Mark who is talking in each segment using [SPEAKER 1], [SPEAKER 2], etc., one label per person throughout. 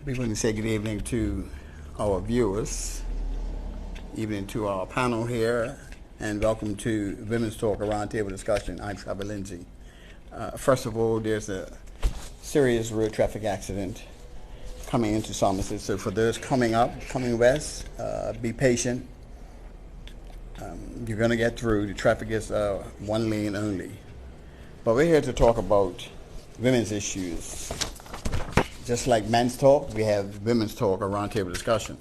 [SPEAKER 1] We want to say good evening to our viewers, evening to our panel here, and welcome to Women's Talk, a roundtable discussion. I'm Trevor Lindsay. First of all, there's a serious road traffic accident coming into Somerset. So for those coming west, be patient. You're going to get through. The traffic is one lane only. But we're here to talk about women's issues. Just like men's talk, we have women's talk, a roundtable discussion.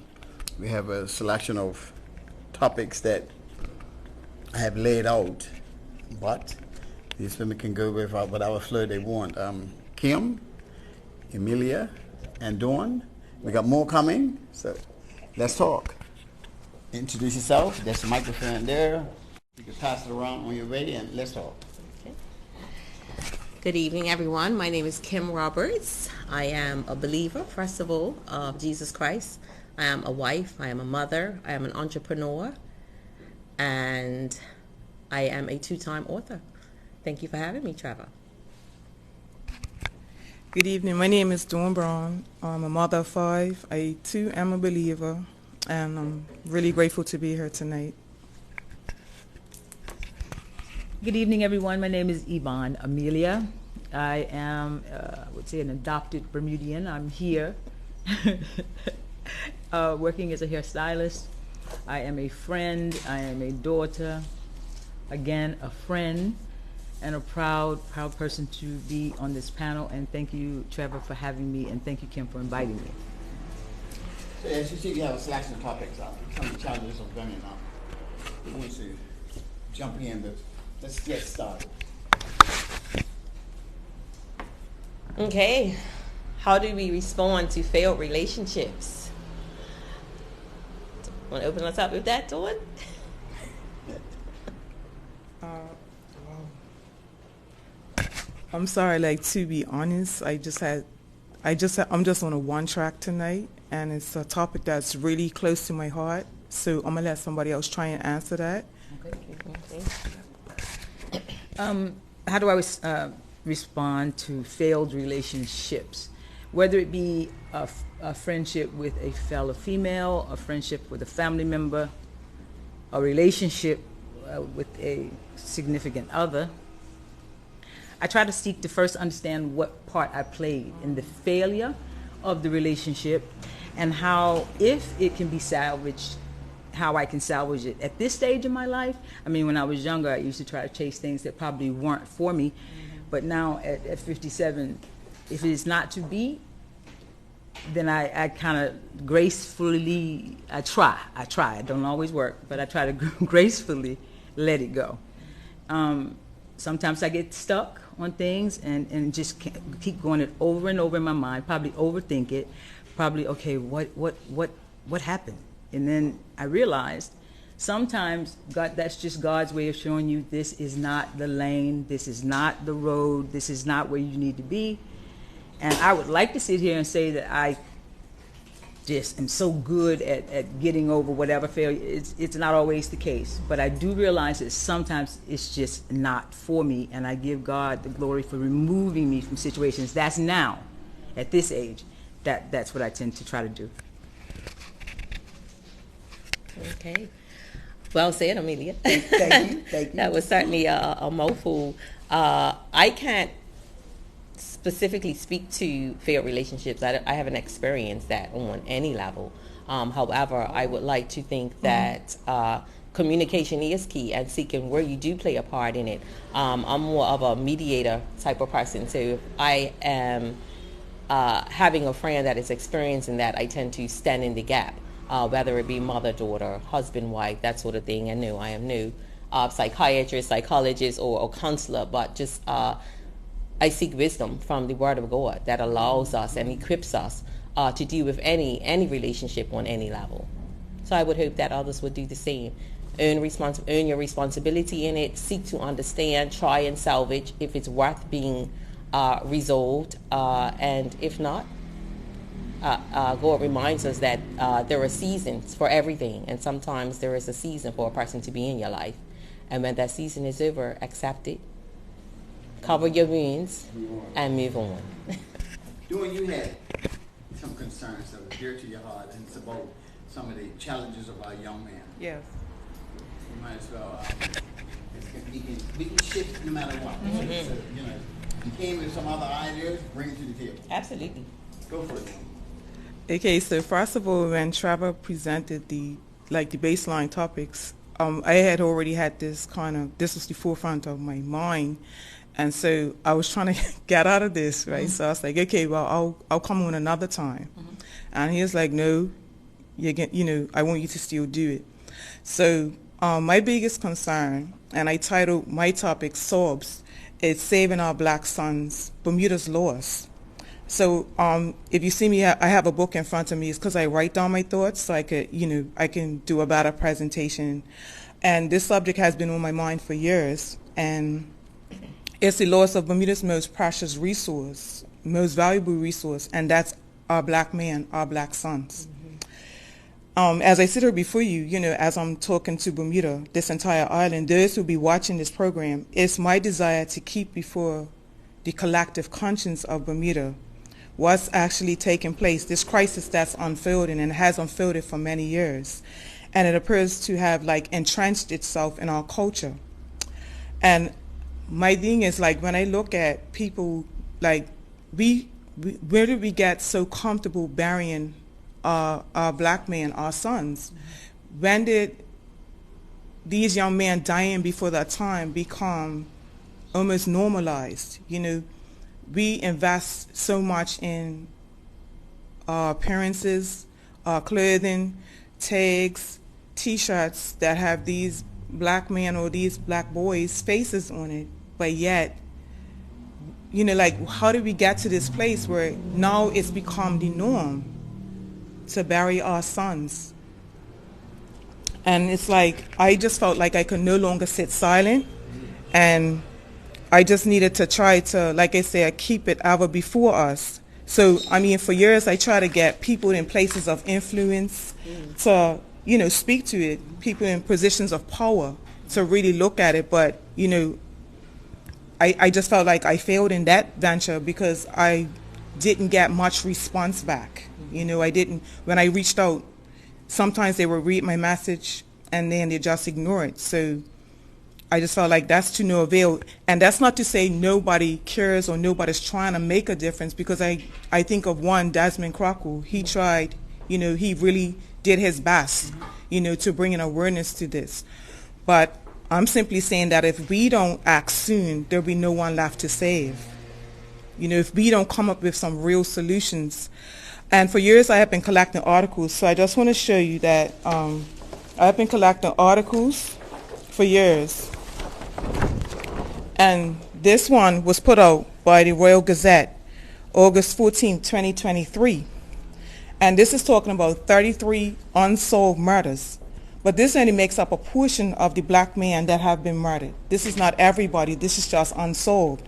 [SPEAKER 1] We have a selection of topics that I have laid out, but these women can go with whatever flow they want. Kim, Emilia, and Dawn. We got more coming, so let's talk. Introduce yourself. There's a microphone there. You can pass it around when you're ready, and let's talk.
[SPEAKER 2] Okay. Good evening, everyone. My name is Kim Roberts. I am a believer, first of all, of Jesus Christ. I am a wife. I am a mother. I am an entrepreneur. And I am a two-time author. Thank you for having me, Trevor.
[SPEAKER 3] Good evening. My name is Dawn Brown. I'm a mother of 5. I, too, am a believer. And I'm really grateful to be here tonight.
[SPEAKER 4] Good evening, everyone. My name is Yvonne Amelia. I am, I would say, an adopted Bermudian. I'm here working as a hairstylist. I am a friend. I am a daughter. Again, a friend and a proud person to be on this panel. And thank you, Trevor, for having me. And thank you, Kim, for inviting me.
[SPEAKER 1] So as you see, we have a selection of topics, some of the challenges of women. We want to jump in, but let's get started.
[SPEAKER 2] Okay. How do we respond to failed relationships? Want to open us up with that, Dawn?
[SPEAKER 3] I'm sorry, like, to be honest, I'm just on a one track tonight, and it's a topic that's really close to my heart. So I'm gonna let somebody else try and answer that.
[SPEAKER 4] Okay. How do I respond to failed relationships? Whether it be a friendship with a fellow female, a friendship with a family member, a relationship with a significant other, I try to seek to first understand what part I played in the failure of the relationship and how, if it can be salvaged, how I can salvage it. At this stage in my life, I mean, when I was younger, I used to try to chase things that probably weren't for me. But now at 57, if it is not to be, then I kind of gracefully, I try. It don't always work, but I try to gracefully let it go. Sometimes I get stuck on things and just keep going it over and over in my mind, probably overthink it, probably, okay, what happened? And then I realized sometimes that's just God's way of showing you this is not the lane, this is not the road, this is not where you need to be. And I would like to sit here and say that I just am so good at getting over whatever failure. It's not always the case, but I do realize that sometimes it's just not for me, and I give God the glory for removing me from situations. That's now, at this age, that's what I tend to try to do.
[SPEAKER 2] Okay. Well said, Amelia.
[SPEAKER 1] Thank you.
[SPEAKER 2] That was certainly a mouthful. I can't specifically speak to failed relationships. I haven't experienced that on any level. However, I would like to think that communication is key, and seeking where you do play a part in it. I'm more of a mediator type of person, so if I am having a friend that is experiencing that, I tend to stand in the gap, whether it be mother, daughter, husband, wife, that sort of thing. And I am new psychiatrist, psychologist, or counselor, but just I seek wisdom from the Word of God that allows us and equips us to deal with any relationship on any level. So I would hope that others would do the same. Earn your responsibility in it. Seek to understand. Try and salvage if it's worth being resolved. And if not, God reminds us that there are seasons for everything, and sometimes there is a season for a person to be in your life. And when that season is over, accept it. Cover your wounds and move on.
[SPEAKER 1] Doing you had some concerns concerns that are dear to your heart, and it's about some of the challenges of our young men.
[SPEAKER 3] Yes.
[SPEAKER 1] You might as well. We can shift no matter what. So, you know, you came with some other ideas, bring it to the table.
[SPEAKER 2] Absolutely.
[SPEAKER 1] Go for it.
[SPEAKER 3] Okay, so first of all, when Trevor presented the baseline topics, I had already had this was the forefront of my mind, and so I was trying to get out of this, right? So I was like, okay, well, I'll come on another time, and he was like, no, I want you to still do it. So my biggest concern, and I titled my topic "Sobs," is saving our black sons, Bermuda's lost. So if you see me, I have a book in front of me. It's because I write down my thoughts so I can do a better presentation. And this subject has been on my mind for years. And it's the loss of Bermuda's most precious resource, most valuable resource, and that's our black man, our black sons. As I sit here before you, as I'm talking to Bermuda, this entire island, those who be watching this program, it's my desire to keep before the collective conscience of Bermuda what's actually taking place, this crisis that's unfolding and has unfolded for many years. And it appears to have entrenched itself in our culture. And my thing is when I look at people, where did we get so comfortable burying our black men, our sons? When did these young men dying before that time become almost normalized? We invest so much in our appearances, our clothing, tags, T-shirts that have these black men or these black boys' faces on it, but yet, how did we get to this place where now it's become the norm to bury our sons? And it's I just felt like I could no longer sit silent, and I just needed to try to, like I said, keep it ever before us. So, for years I try to get people in places of influence to, speak to it, people in positions of power to really look at it. But, I just felt like I failed in that venture because I didn't get much response back. I didn't, when I reached out, sometimes they would read my message and then they just ignore it. So I just felt like that's to no avail. And that's not to say nobody cares or nobody's trying to make a difference, because I think of one, Desmond Crockle. He tried, he really did his best, to bring an awareness to this. But I'm simply saying that if we don't act soon, there'll be no one left to save. If we don't come up with some real solutions. And for years I have been collecting articles, so I just want to show you that I've been collecting articles for years. And this one was put out by the Royal Gazette, August 14, 2023. And this is talking about 33 unsolved murders. But this only makes up a portion of the black men that have been murdered. This is not everybody. This is just unsolved.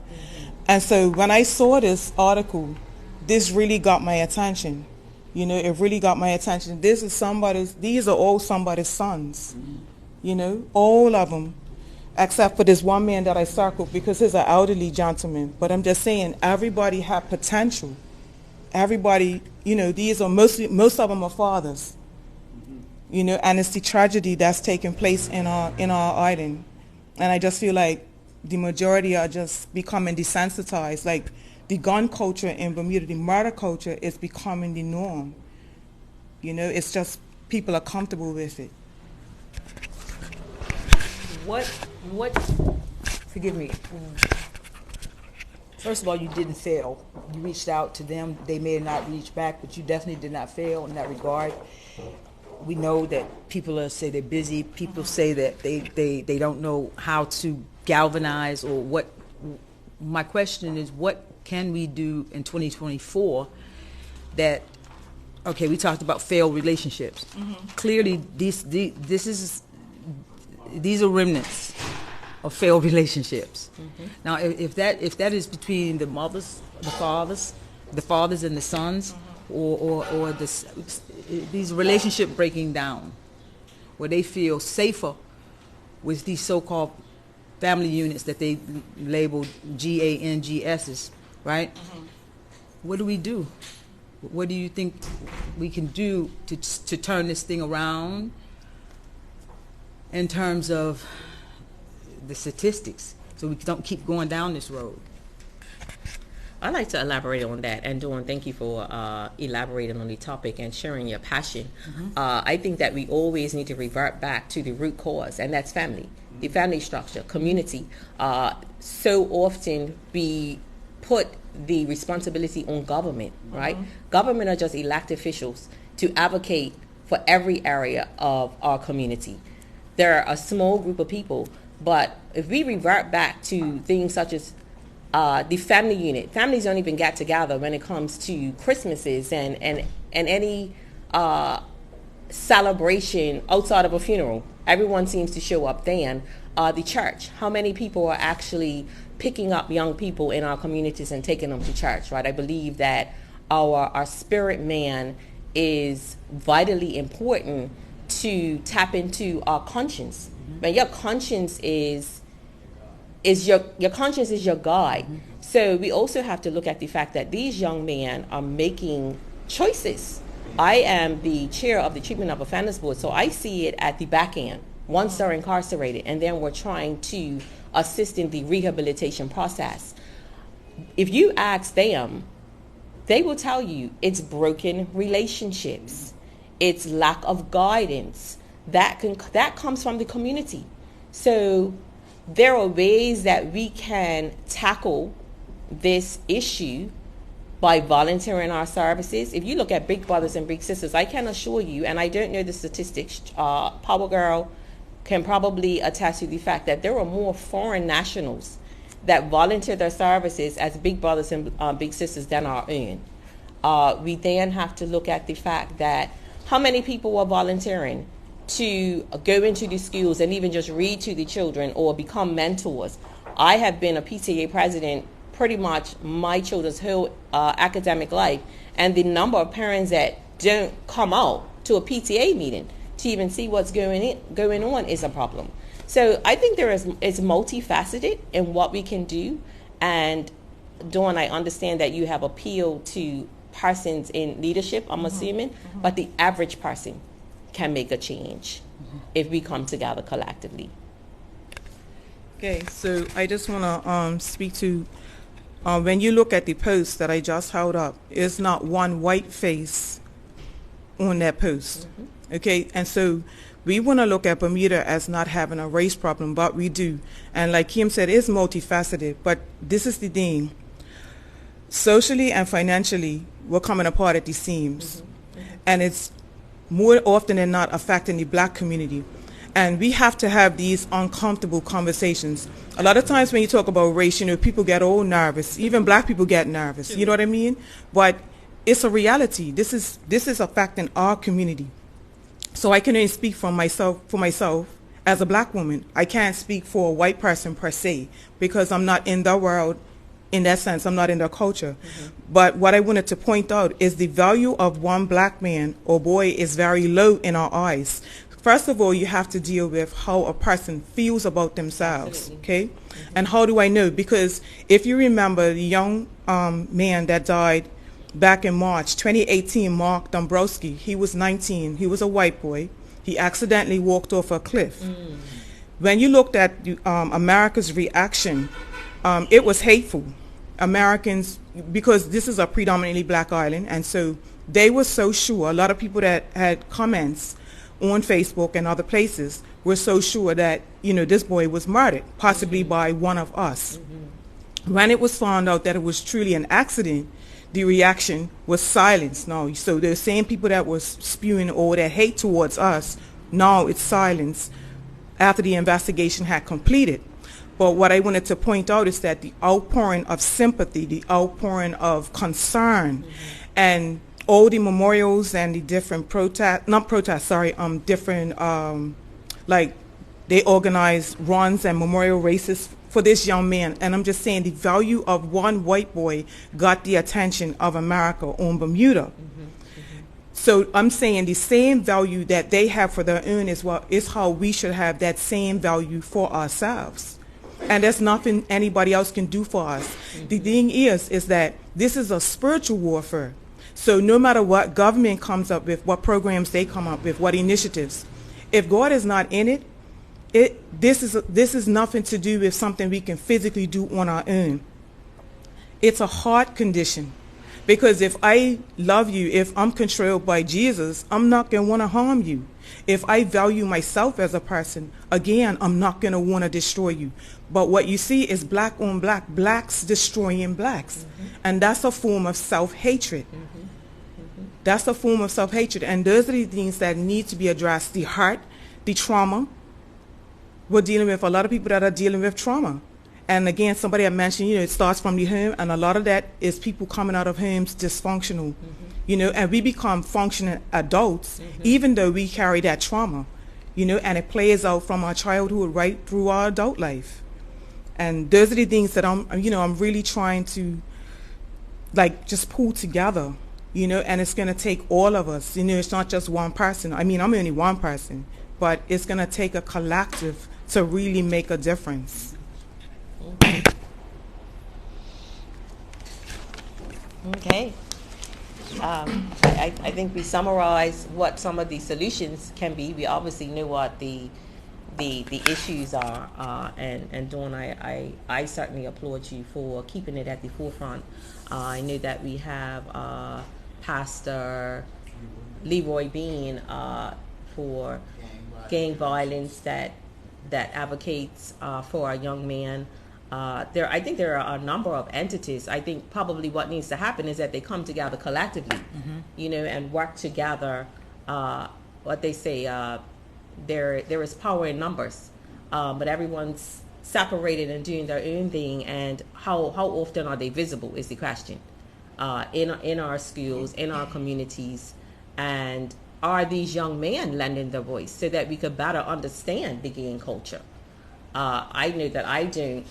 [SPEAKER 3] And so when I saw this article, this really got my attention. It really got my attention. These are all somebody's sons. All of them, except for this one man that I circled because he's an elderly gentleman. But I'm just saying, everybody have potential. Everybody, these are most of them are fathers. And it's the tragedy that's taking place in our island. And I just feel like the majority are just becoming desensitized. Like the gun culture in Bermuda, the murder culture is becoming the norm. It's just people are comfortable with it.
[SPEAKER 4] Forgive me. First of all, you didn't fail. You reached out to them. They may have not reached back, but you definitely did not fail in that regard. We know that people say they're busy. People say that they don't know how to galvanize or what. My question is, what can we do in 2024 that, okay, we talked about failed relationships. Clearly, these are remnants of failed relationships. Now, if that is between the mothers, the fathers and the sons, or these relationship breaking down, where they feel safer with these so-called family units that they labeled GANGSs, right? What do we do? What do you think we can do to turn this thing around in terms of the statistics, so we don't keep going down this road?
[SPEAKER 2] I'd like to elaborate on that. And Dawn, thank you for elaborating on the topic and sharing your passion. I think that we always need to revert back to the root cause, and that's family, the family structure, community. So often we put the responsibility on government, right? Government are just elected officials to advocate for every area of our community. They're a small group of people, but if we revert back to things such as the family unit, families don't even get together when it comes to Christmases and any celebration outside of a funeral. Everyone seems to show up then. The church, how many people are actually picking up young people in our communities and taking them to church, right? I believe that our spirit man is vitally important to tap into our conscience. When your conscience is your conscience is your guide. So we also have to look at the fact that these young men are making choices. I am the chair of the Treatment of Offenders Board, so I see it at the back end. Once they're incarcerated, and then we're trying to assist in the rehabilitation process. If you ask them, they will tell you it's broken relationships, it's lack of guidance that comes from the community. So there are ways that we can tackle this issue by volunteering our services. If you look at Big Brothers and Big Sisters, I can assure you, and I don't know the statistics, Power Girl can probably attest to the fact that there are more foreign nationals that volunteer their services as Big Brothers and Big Sisters than our own. We then have to look at the fact that how many people are volunteering to go into the schools and even just read to the children or become mentors. I have been a PTA president pretty much my children's whole academic life, and the number of parents that don't come out to a PTA meeting to even see what's going on is a problem. So I think it's multifaceted in what we can do. And Dawn, I understand that you have appealed to persons in leadership, I'm assuming, but the average person can make a change if we come together collectively.
[SPEAKER 3] Okay, so I just want to speak to, when you look at the post that I just held up, it's not one white face on that post. Okay, and so we want to look at Bermuda as not having a race problem, but we do. And like Kim said, it's multifaceted, but this is the thing. Socially and financially, we're coming apart at the seams. And it's more often than not affecting the black community. And we have to have these uncomfortable conversations. A lot of times when you talk about race, people get all nervous. Even black people get nervous. You know what I mean? But it's a reality. This is affecting our community. So I can only speak for myself as a black woman. I can't speak for a white person per se, because I'm not in the world in that sense. I'm not in their culture. But what I wanted to point out is the value of one black man or boy is very low in our eyes. First of all, you have to deal with how a person feels about themselves, okay? And how do I know? Because if you remember the young man that died back in March 2018, Mark Dombrowski, he was 19. He was a white boy. He accidentally walked off a cliff. When you looked at America's reaction, it was hateful. Americans, because this is a predominantly black island, and so they were so sure, a lot of people that had comments on Facebook and other places were so sure that, this boy was murdered, possibly by one of us. When it was found out that it was truly an accident, the reaction was silence. Now, so the same people that was spewing all that hate towards us, now it's silence after the investigation had completed. But what I wanted to point out is that the outpouring of sympathy, the outpouring of concern, and all the memorials and the different like they organized runs and memorial races for this young man. And I'm just saying the value of one white boy got the attention of America on Bermuda. So I'm saying the same value that they have for their own is how we should have that same value for ourselves. And there's nothing anybody else can do for us. The thing is that this is a spiritual warfare. So no matter what government comes up with, what programs they come up with, what initiatives, if God is not in it, this is nothing to do with something we can physically do on our own. It's a heart condition. Because if I love you, if I'm controlled by Jesus, I'm not going to want to harm you. If I value myself as a person, again, I'm not going to want to destroy you. But what you see is black on black, blacks destroying blacks. And that's a form of self-hatred. That's a form of self-hatred. And those are the things that need to be addressed. The heart, the trauma. We're dealing with a lot of people that are dealing with trauma. And again, somebody had mentioned, it starts from the home, and a lot of that is people coming out of homes dysfunctional, and we become functioning adults, even though we carry that trauma, and it plays out from our childhood right through our adult life. And those are the things that I'm really trying to, just pull together, and it's going to take all of us, it's not just one person. I mean, I'm only one person, but it's going to take a collective to really make a difference.
[SPEAKER 2] Okay. I think we summarize what some of the solutions can be. We obviously know what the issues are, and Dawn, I certainly applaud you for keeping it at the forefront. I know that we have Pastor Leroy Bean for gang violence that advocates for our young man. I think there are a number of entities. I think probably what needs to happen is that they come together collectively, and work together. What they say, there is power in numbers, but everyone's separated and doing their own thing. And how often are they visible is the question in our schools, in our communities, and are these young men lending their voice so that we could better understand the gang culture? I know that I don't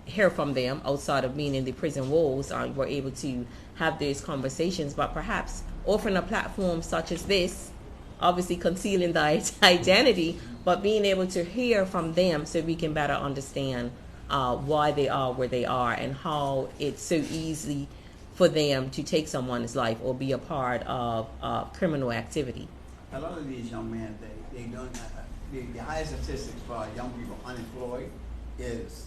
[SPEAKER 2] hear from them outside of being in the prison walls. We're able to have those conversations, but perhaps offering a platform such as this, obviously concealing the identity, but being able to hear from them so we can better understand why they are where they are and how it's so easy for them to take someone's life or be a part of criminal activity.
[SPEAKER 1] A lot of these young men, they don't. The highest statistics for young people unemployed is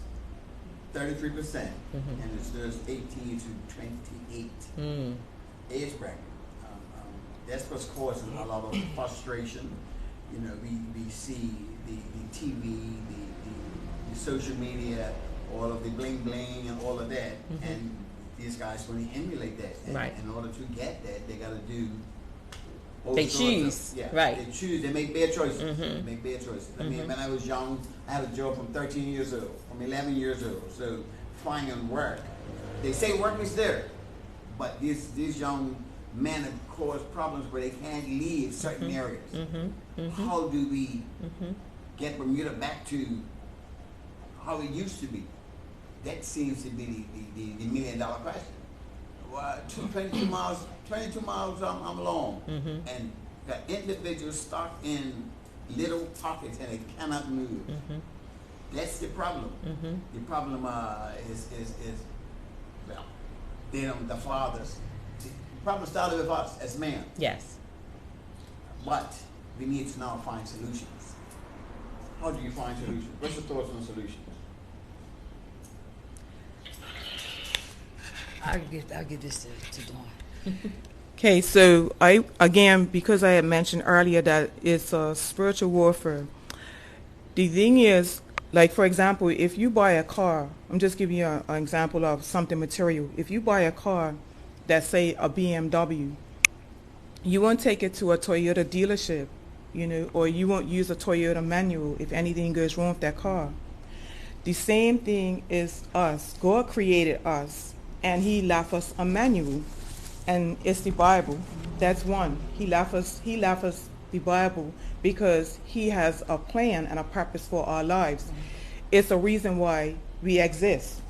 [SPEAKER 1] 33%, and it's just 18 to 28 age bracket. That's what's causing a lot of frustration. We see the TV, the social media, all of the bling bling and all of that, and these guys want to emulate that. And
[SPEAKER 2] right.
[SPEAKER 1] In order to get that, they got to do.
[SPEAKER 2] They choose, right?
[SPEAKER 1] They choose. They make bad choices. They make bad choices. I mean, when I was young, I had a job from 13 years old, from 11 years old. So finding work, they say work is there, but these young men have caused problems where they can't leave certain areas. How do we get Bermuda back to how it used to be? That seems to be the $1 million question. 22 miles I'm long, and the individuals stuck in little pockets and they cannot move. That's the problem. The problem is well, them, the fathers. The problem started with us as men.
[SPEAKER 2] Yes.
[SPEAKER 1] But we need to now find solutions. How do you find solutions? What's your thoughts on solutions?
[SPEAKER 4] I'll give this to Dawn.
[SPEAKER 3] Okay, so because I had mentioned earlier that it's a spiritual warfare. The thing is, like for example, if you buy a car, I'm just giving you an example of something material. If you buy a car that's say a BMW, you won't take it to a Toyota dealership, or you won't use a Toyota manual if anything goes wrong with that car. The same thing is us. God created us, and He left us a manual, and it's the Bible. That's one. He left us the Bible because He has a plan and a purpose for our lives. It's a reason why we exist.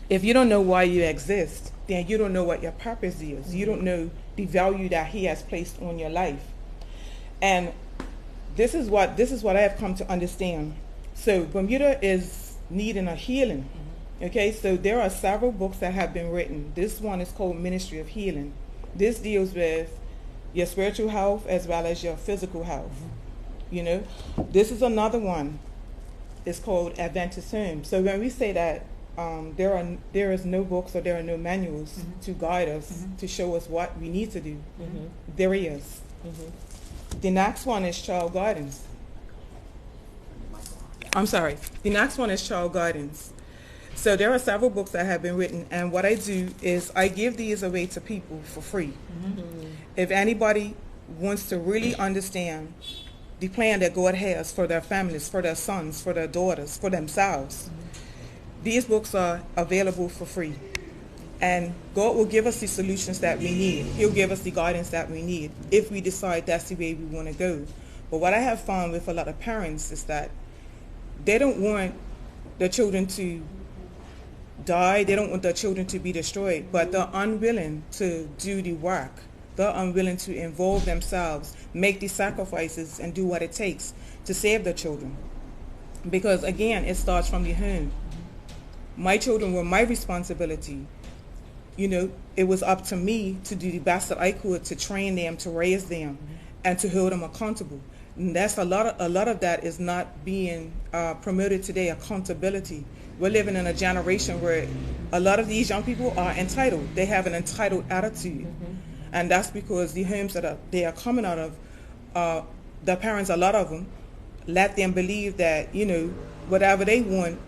[SPEAKER 3] If you don't know why you exist, then you don't know what your purpose is. You don't know the value that He has placed on your life. And this is what I have come to understand. So Bermuda is needing a healing. Okay, so there are several books that have been written. This one is called Ministry of Healing. This deals with your spiritual health as well as your physical health. You know, this is another one. It's called Adventist Home. So when we say that there is no books or there are no manuals to guide us, to show us what we need to do, there is. The next one is child guidance. I'm sorry. The next one is child guidance. So there are several books that have been written, and what I do is I give these away to people for free. If anybody wants to really understand the plan that God has for their families, for their sons, for their daughters, for themselves, these books are available for free. And God will give us the solutions that we need. He'll give us the guidance that we need if we decide that's the way we want to go. But what I have found with a lot of parents is that they don't want their children to die. They don't want their children to be destroyed, but they're unwilling to do the work. They're unwilling to involve themselves, make the sacrifices, and do what it takes to save their children. Because again, it starts from the home. My children were my responsibility. You know, it was up to me to do the best that I could to train them, to raise them, and to hold them accountable. And that's a lot of that is not being promoted today, accountability. We're living in a generation where a lot of these young people are entitled. They have an entitled attitude. And that's because the homes that they are coming out of, the parents, a lot of them, let them believe that, you know, whatever they want,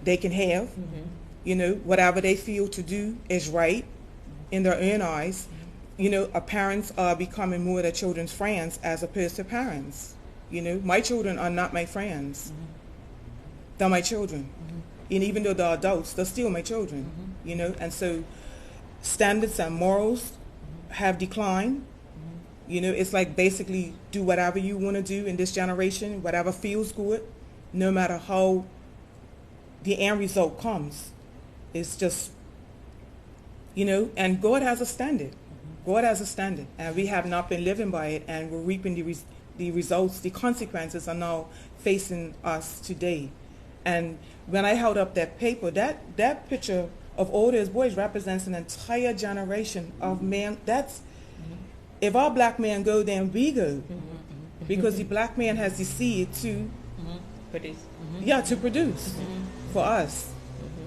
[SPEAKER 3] they can have. You know, whatever they feel to do is right in their own eyes. You know, parents are becoming more their children's friends as opposed to parents. You know, my children are not my friends. They're my children. And even though they're adults, they're still my children. You know, and so standards and morals have declined. You know, it's like basically do whatever you want to do in this generation, whatever feels good, no matter how the end result comes. It's just, you know, and God has a standard. God has a standard, and we have not been living by it, and we're reaping the results, the consequences are now facing us today. And when I held up that paper, that picture of all those boys represents an entire generation of men. That's, if our black men go, then we go. Because the black man has the seed to
[SPEAKER 2] Produce.
[SPEAKER 3] yeah, to produce for us.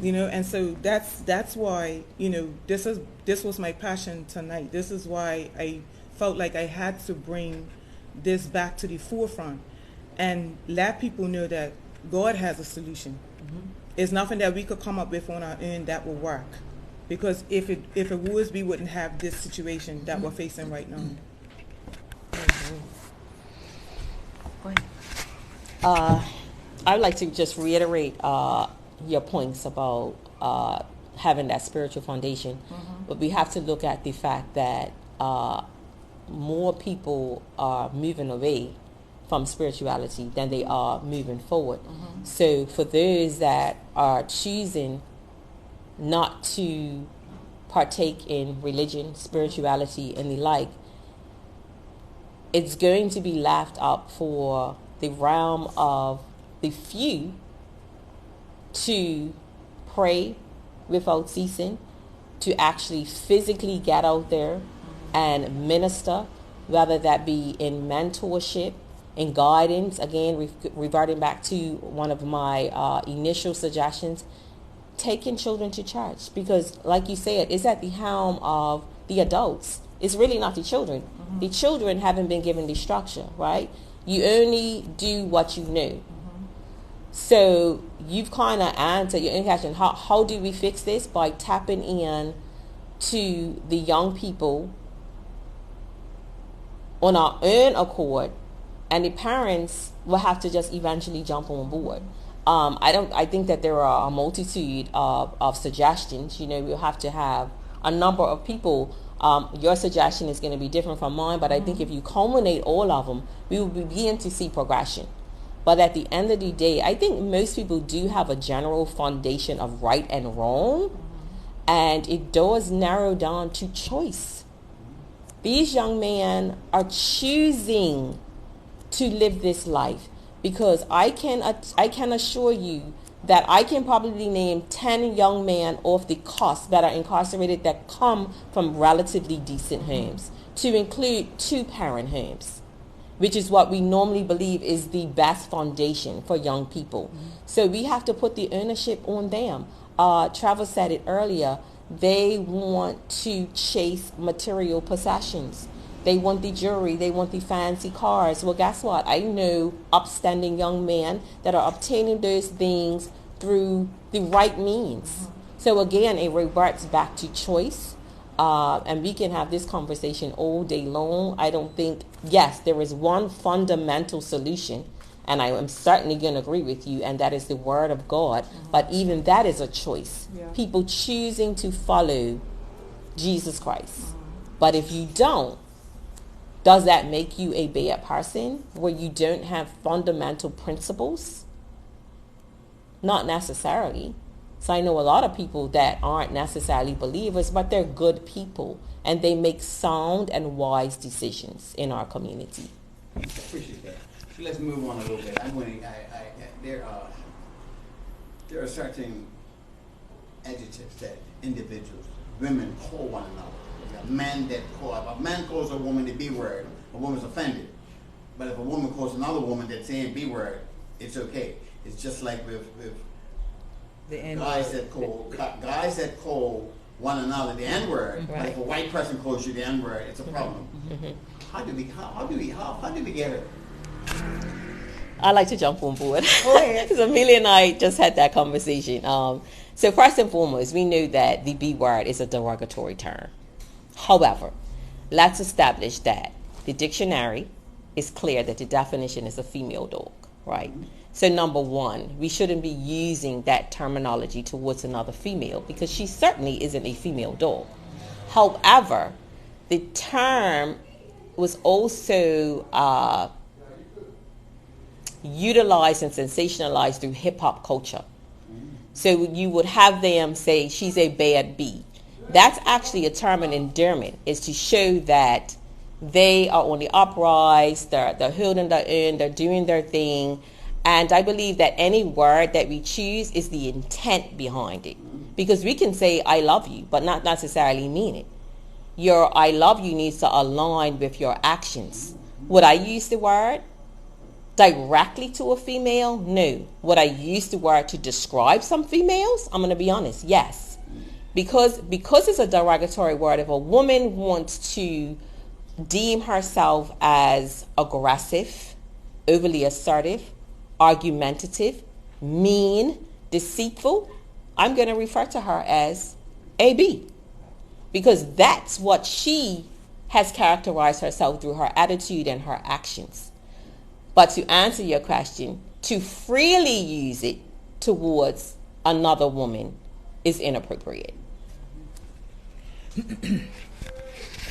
[SPEAKER 3] You know, and so that's why, you know, this was my passion tonight. This is why I felt like I had to bring this back to the forefront and let people know that God has a solution. It's nothing that we could come up with on our own that will work. Because if it was, we wouldn't have this situation that we're facing right now.
[SPEAKER 2] I'd like to just reiterate your points about having that spiritual foundation, but we have to look at the fact that more people are moving away from spirituality than they are moving forward. So for those that are choosing not to partake in religion, spirituality, and the like, it's going to be left up for the realm of the few to pray without ceasing, to actually physically get out there and minister, whether that be in mentorship, in guidance. Again, reverting back to one of my initial suggestions, taking children to church, because like you said, it's at the helm of the adults. It's really not the children. The children haven't been given the structure, right? You only do what you know. So you've kind of answered your own question. How do we fix this? By tapping in to the young people on our own accord, and the parents will have to just eventually jump on board. I think that there are a multitude of suggestions. You know, we'll have to have a number of people. Your suggestion is going to be different from mine, but I think if you culminate all of them, we will begin to see progression. But at the end of the day, I think most people do have a general foundation of right and wrong, and it does narrow down to choice. These young men are choosing to live this life, because I can assure you that I can probably name 10 young men off the cost that are incarcerated that come from relatively decent homes, to include two-parent homes, which is what we normally believe is the best foundation for young people. So we have to put the ownership on them. Travis said it earlier. They want to chase material possessions. They want the jewelry. They want the fancy cars. Well, guess what? I know upstanding young men that are obtaining those things through the right means. So again, it reverts back to choice. And we can have this conversation all day long. I don't think, yes, there is one fundamental solution, and I am certainly going to agree with you, and that is the Word of God. But even that is a choice.
[SPEAKER 3] Yeah.
[SPEAKER 2] People choosing to follow Jesus Christ. But if you don't, does that make you a bad person where you don't have fundamental principles? Not necessarily. So I know a lot of people that aren't necessarily believers, but they're good people, and they make sound and wise decisions in our community.
[SPEAKER 1] I appreciate that. So let's move on a little bit. There are certain adjectives that individuals, women call one another. A man if a man calls a woman the B word, a woman's offended. But if a woman calls another woman that's saying B word, it's okay. It's just like with
[SPEAKER 4] The N
[SPEAKER 1] guys that call one another the N word. But
[SPEAKER 2] Right.
[SPEAKER 1] if a white person calls you the N word, it's a problem. How do we get it?
[SPEAKER 2] I like to jump on board.
[SPEAKER 4] Go ahead.
[SPEAKER 2] So Amelia and I just had that conversation. So first and foremost, we know that the B word is a derogatory term. However, let's establish that the dictionary is clear that the definition is a female dog, right? So number one, we shouldn't be using that terminology towards another female because she certainly isn't a female dog. However, the term was also utilized and sensationalized through hip-hop culture. So you would have them say, she's a bad bee. That's actually a term of endearment, is to show that they are on the uprise, they're holding their own, they're doing their thing. And I believe that any word that we choose is the intent behind it. Because we can say, I love you, but not necessarily mean it. Your I love you needs to align with your actions. Would I use the word directly to a female? No. Would I use the word to describe some females? I'm going to be honest, yes. Because it's a derogatory word, if a woman wants to deem herself as aggressive, overly assertive, argumentative, mean, deceitful, I'm going to refer to her as AB. Because that's what she has characterized herself through her attitude and her actions. But to answer your question, to freely use it towards another woman is inappropriate.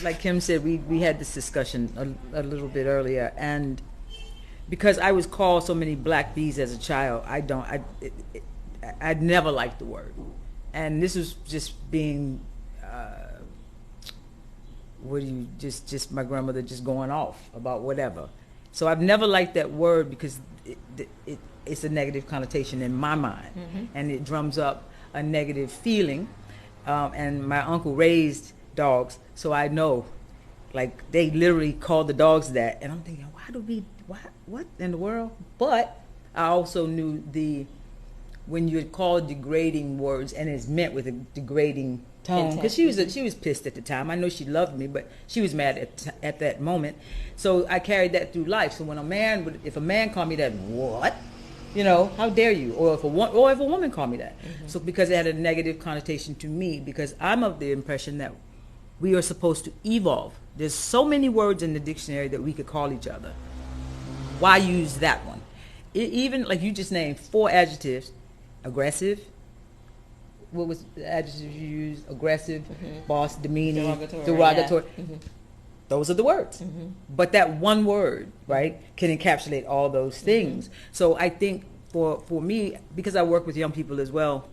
[SPEAKER 4] Like Kim said, we had this discussion a little bit earlier, and because I was called so many black bees as a child, I'd never liked the word, and this was just being, just my grandmother just going off about whatever. So I've never liked that word because it's a negative connotation in my mind, and it drums up a negative feeling. And my uncle raised dogs, so I know, like, they literally called the dogs that, and I'm thinking, what in the world? But I also knew when you call degrading words and it's meant with a degrading tone, because she was pissed at the time. I know she loved me, but she was mad at that moment. So I carried that through life. So when if a man called me that, what? You know, how dare you? Or if a woman called me that. So because it had a negative connotation to me, because I'm of the impression that we are supposed to evolve. There's so many words in the dictionary that we could call each other. Why use that one? Even like you just named 4 adjectives: aggressive. What was the adjective you used? Aggressive, boss, demeaning, derogatory.
[SPEAKER 2] Yeah.
[SPEAKER 4] Those are the words. But that one word, right, can encapsulate all those things. So I think for me, because I work with young people as well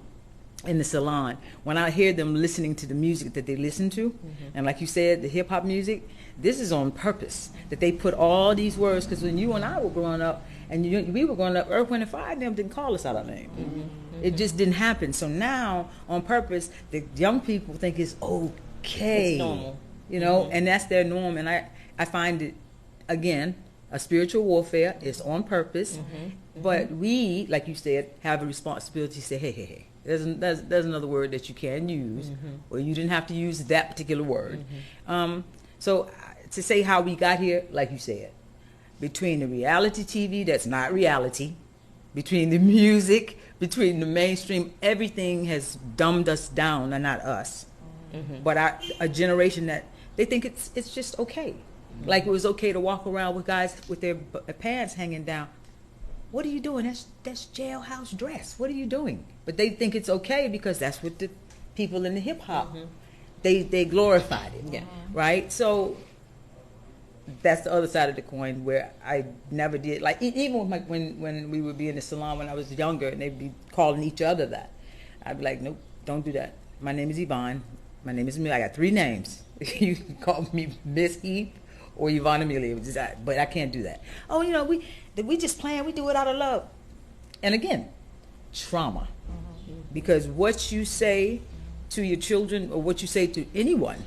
[SPEAKER 4] in the salon, when I hear them listening to the music that they listen to, and like you said, the hip-hop music, this is on purpose, that they put all these words, because when you and I were growing up, and we were growing up, Earth, Wind, and Fire, them didn't call us out our name. It just didn't happen. So now, on purpose, the young people think it's okay.
[SPEAKER 2] It's normal.
[SPEAKER 4] You know, and that's their norm. And I find it, again, a spiritual warfare. It's on purpose. But we, like you said, have a responsibility to say, hey. There's another word that you can use, or you didn't have to use that particular word. So to say how we got here, like you said, between the reality TV that's not reality, between the music, between the mainstream, everything has dumbed us down, and not us, but a generation that they think it's just okay. Like it was okay to walk around with guys with their pants hanging down. What are you doing? That's jailhouse dress. What are you doing? But they think it's okay because that's what the people in the hip hop they glorified it.
[SPEAKER 2] Yeah.
[SPEAKER 4] Right? So that's the other side of the coin where I never did. Like even with when we would be in the salon when I was younger and they'd be calling each other that, I'd be like, nope, don't do that. My name is Yvonne. My name is Amelia. I got 3 names. You can call me Miss Eve or Yvonne Amelia, but I can't do that. Oh, you know, we just playing. We do it out of love. And again, trauma. Because what you say to your children or what you say to anyone,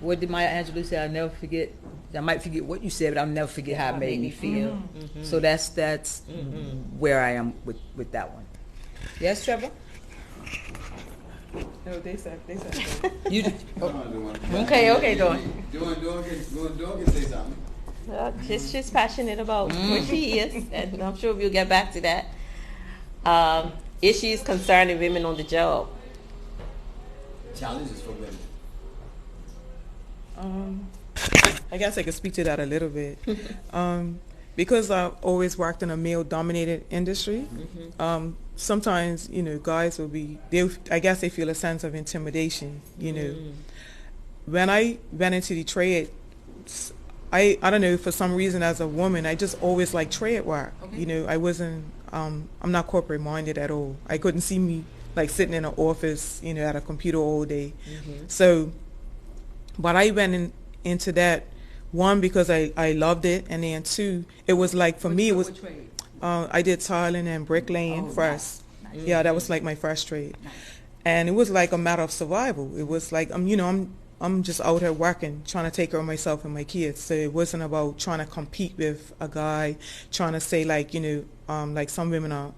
[SPEAKER 4] what did Maya Angelou say? I'll never forget. I might forget what you said, but I'll never forget how it made me feel. So that's where I am with that one. Yes, Trevor?
[SPEAKER 3] No, they said.
[SPEAKER 4] You,
[SPEAKER 1] Okay, Dawn. Dawn can say something.
[SPEAKER 2] She's passionate about what she is, and I'm sure we'll get back to that. Issues concerning women on the job.
[SPEAKER 1] Challenges for women.
[SPEAKER 3] I guess I could speak to that a little bit. Because I've always worked in a male-dominated industry, sometimes, you know, guys will be, I guess they feel a sense of intimidation, you know. When I went into the trade, I don't know, for some reason as a woman, I just always liked trade work. You know, I wasn't, I'm not corporate minded at all. I couldn't see me like sitting in an office, you know, at a computer all day. So, but I went into that, one, because I loved it, and then 2, it was like, for me, it was, I did tiling and bricklaying first. Nice. Yeah, that was like my first trade. Nice. And it was like a matter of survival. It was like, I'm just out here working, trying to take care of myself and my kids. So it wasn't about trying to compete with a guy, trying to say like, you know, like some women are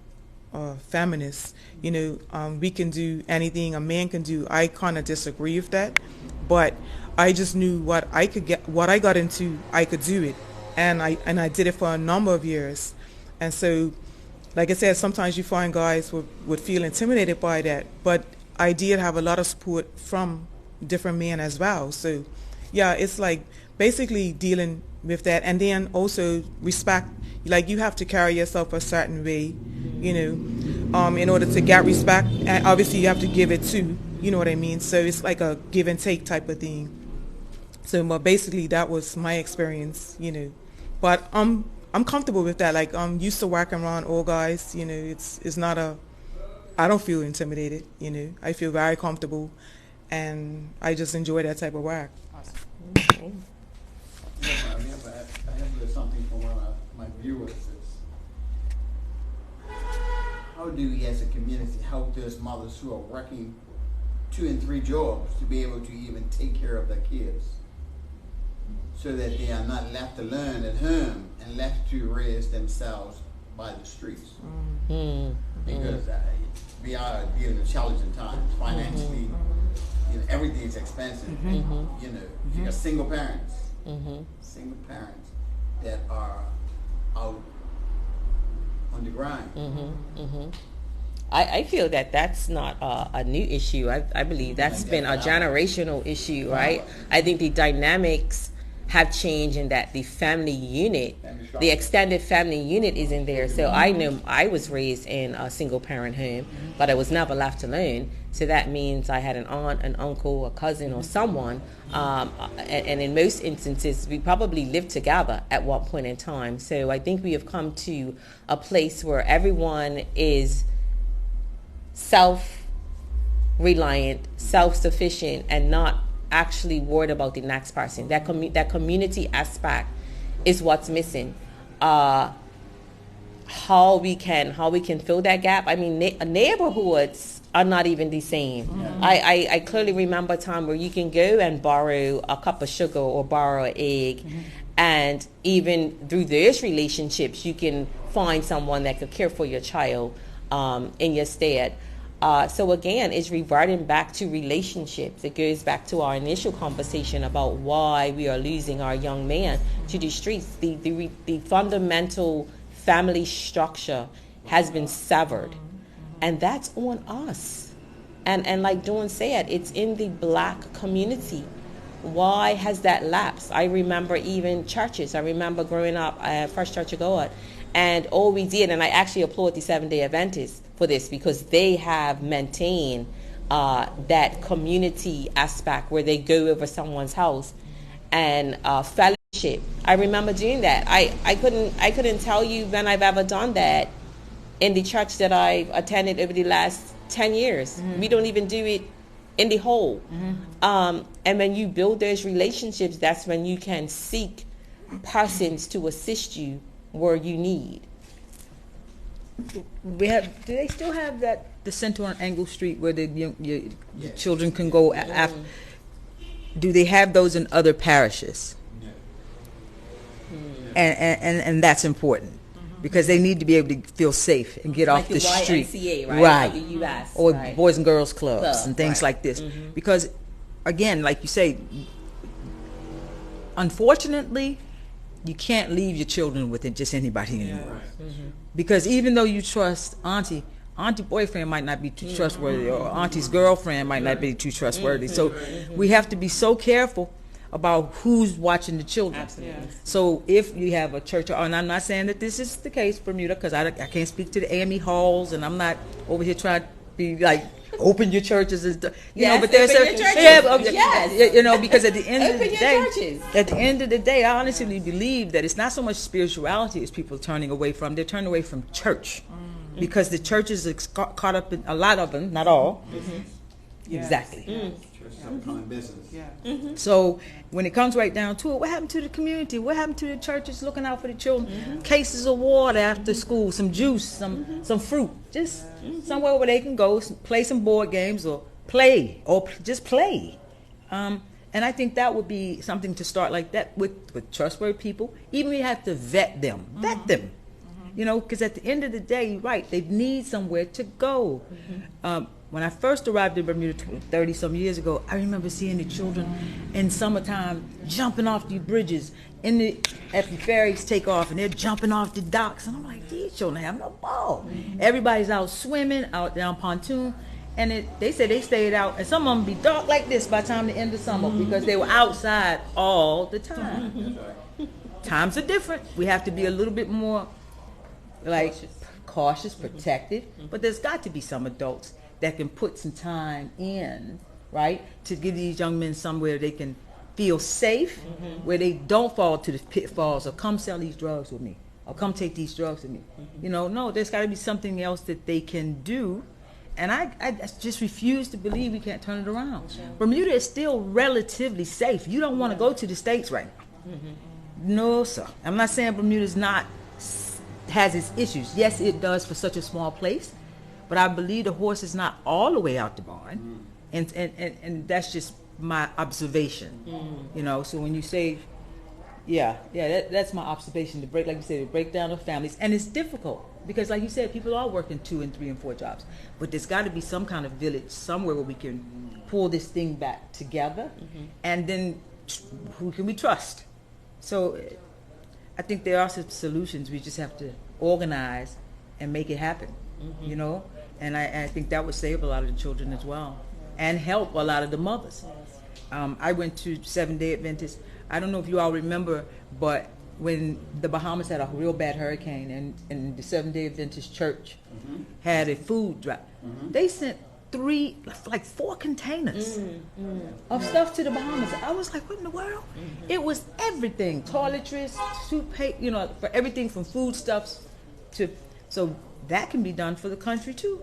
[SPEAKER 3] feminists, you know, we can do anything a man can do. I kind of disagree with that, but I just knew what I could get, what I got into, I could do it, and I did it for a number of years. And so, like I said, sometimes you find guys would feel intimidated by that, but I did have a lot of support from different men as well. So, yeah, it's like basically dealing with that, and then also respect. Like you have to carry yourself a certain way, you know, in order to get respect, and obviously you have to give it too. You know what I mean? So it's like a give and take type of thing. So, but basically that was my experience, you know. But I'm comfortable with that. Like I'm used to working around all guys, you know. It's not I don't feel intimidated, you know. I feel very comfortable, and I just enjoy that type of work.
[SPEAKER 4] Awesome.
[SPEAKER 2] Okay.
[SPEAKER 1] I have something from one of my viewers. How do we as a community help those mothers who are working 2 and 3 jobs to be able to even take care of their kids, so that they are not left alone at home and left to raise themselves by the streets? Because we are dealing with challenging times financially. You know, everything is expensive. You know, you got single parents that are out on the grind.
[SPEAKER 2] I feel that that's not a new issue. I believe that's been a generational issue, right? I think the dynamics have changed in that the family unit, the extended family unit isn't there. So I know I was raised in a single parent home, but I was never left alone. So that means I had an aunt, an uncle, a cousin, or someone. And in most instances, we probably lived together at one point in time. So I think we have come to a place where everyone is self-reliant, self-sufficient, and not actually worried about the next person. That community aspect is what's missing. how we can fill that gap. I mean, neighborhoods are not even the same. I clearly remember a time where you can go and borrow a cup of sugar or borrow an egg, and even through those relationships, you can find someone that could care for your child in your stead. So again, it's reverting back to relationships. It goes back to our initial conversation about why we are losing our young men to the streets. The fundamental family structure has been severed, and that's on us. And like Dawn said, it's in the black community. Why has that lapsed? I remember even churches. I remember growing up at First Church of God, and all we did, and I actually applaud the Seventh-day Adventists for this, because they have maintained that community aspect where they go over someone's house and fellowship. I remember doing that. I couldn't tell you when I've ever done that in the church that I've attended over the last 10 years. We don't even do it in the whole. And when you build those relationships, that's when you can seek persons to assist you where you need.
[SPEAKER 4] Do they still have the center on Angle Street where your children can go after? Do they have those in other parishes? And that's important, because they need to be able to feel safe and get off the street.
[SPEAKER 2] YMCA,
[SPEAKER 4] right?
[SPEAKER 2] Like the US,
[SPEAKER 4] or
[SPEAKER 2] right.
[SPEAKER 4] Boys and Girls Clubs and things like this. Because, again, like you say, unfortunately, you can't leave your children with just anybody anymore. Because even though you trust auntie boyfriend might not be too trustworthy, or auntie's girlfriend might not be too trustworthy. So we have to be so careful about who's watching the children.
[SPEAKER 2] Absolutely.
[SPEAKER 4] So if you have a church, and I'm not saying that this is the case, Bermuda, because I can't speak to the AME halls, and I'm not over here trying to be like, open your churches, and but there's because at the end of the day, I honestly believe that it's not so much spirituality as people turning away from. They're turning away from church, because the churches are caught up in, a lot of them, not all. Exactly. So when it comes right down to it, what happened to the community? What happened to the churches looking out for the children? Cases of water after school, some juice, some fruit, just somewhere where they can go play some board games, or just play. And I think that would be something to start like that with trustworthy people. Even we have to vet them. Because at the end of the day, you're right, they need somewhere to go. When I first arrived in Bermuda 30-some years ago, I remember seeing the children in summertime jumping off the bridges at the ferries take off, and they're jumping off the docks. And I'm like, these children have no ball. Everybody's out swimming, out down pontoon. And they said they stayed out, and some of them be dark like this by the time the end of summer, because they were outside all the time. Times are different. We have to be a little bit more cautious, protected. But there's got to be some adults that can put some time in, right, to give these young men somewhere they can feel safe, where they don't fall to the pitfalls of come sell these drugs with me, or come take these drugs with me. No, there's got to be something else that they can do. And I just refuse to believe we can't turn it around. Bermuda is still relatively safe. You don't want to go to the States right now. No, sir. I'm not saying Bermuda's has its issues. Yes, it does for such a small place. But I believe the horse is not all the way out the barn, and that's just my observation. So when you say, that's my observation. To break, like you said, to break down the families, and it's difficult because, like you said, people are working 2 and 3 and 4 jobs. But there's got to be some kind of village somewhere where we can pull this thing back together, and then who can we trust? So I think there are some solutions. We just have to organize and make it happen. And I think that would save a lot of the children as well, and help a lot of the mothers. I went to Seventh-day Adventist. I don't know if you all remember, but when the Bahamas had a real bad hurricane, and the Seventh-day Adventist Church had a food drop, they sent 4 containers of stuff to the Bahamas. I was like, what in the world? It was everything: toiletries, toothpaste, for everything from foodstuffs to. So that can be done for the country too,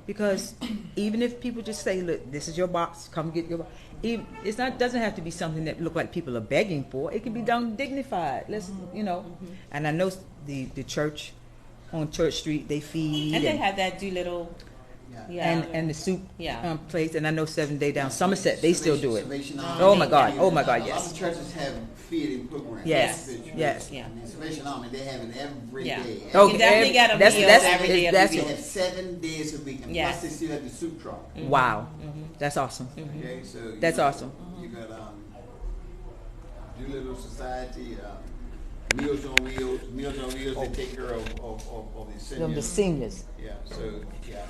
[SPEAKER 4] because even if people just say, look, this is your box, come get your box. Doesn't have to be something that look like people are begging for. It can be done dignified. And I know the church on Church Street, they feed.
[SPEAKER 2] And they had that Doolittle. Yeah.
[SPEAKER 4] And the soup
[SPEAKER 2] Yeah.
[SPEAKER 4] place, and I know 7 Day Down Somerset, they still do it.
[SPEAKER 1] Salvation
[SPEAKER 4] Oh
[SPEAKER 1] Army.
[SPEAKER 4] my God, oh my
[SPEAKER 1] A
[SPEAKER 4] God,
[SPEAKER 1] lot
[SPEAKER 4] yes.
[SPEAKER 1] of churches have feeding programs.
[SPEAKER 4] Yes, yes.
[SPEAKER 2] Yeah.
[SPEAKER 1] I mean, Salvation Army, they have it every
[SPEAKER 2] Yeah.
[SPEAKER 1] day.
[SPEAKER 4] Oh,
[SPEAKER 2] You definitely get a
[SPEAKER 4] that's-
[SPEAKER 2] meal
[SPEAKER 4] that's-
[SPEAKER 2] every day of
[SPEAKER 4] that's-
[SPEAKER 2] the
[SPEAKER 1] They
[SPEAKER 2] week.
[SPEAKER 1] have 7 days a week, and
[SPEAKER 2] Yes.
[SPEAKER 1] plus they still have the soup truck.
[SPEAKER 4] Wow, that's awesome.
[SPEAKER 1] Okay, so you
[SPEAKER 4] That's
[SPEAKER 1] got-
[SPEAKER 4] awesome.
[SPEAKER 1] You got Doolittle Society, Meals on Wheels. Meals on Wheels, they take care of the seniors.
[SPEAKER 4] Them the seniors.
[SPEAKER 1] Yeah, so, yeah.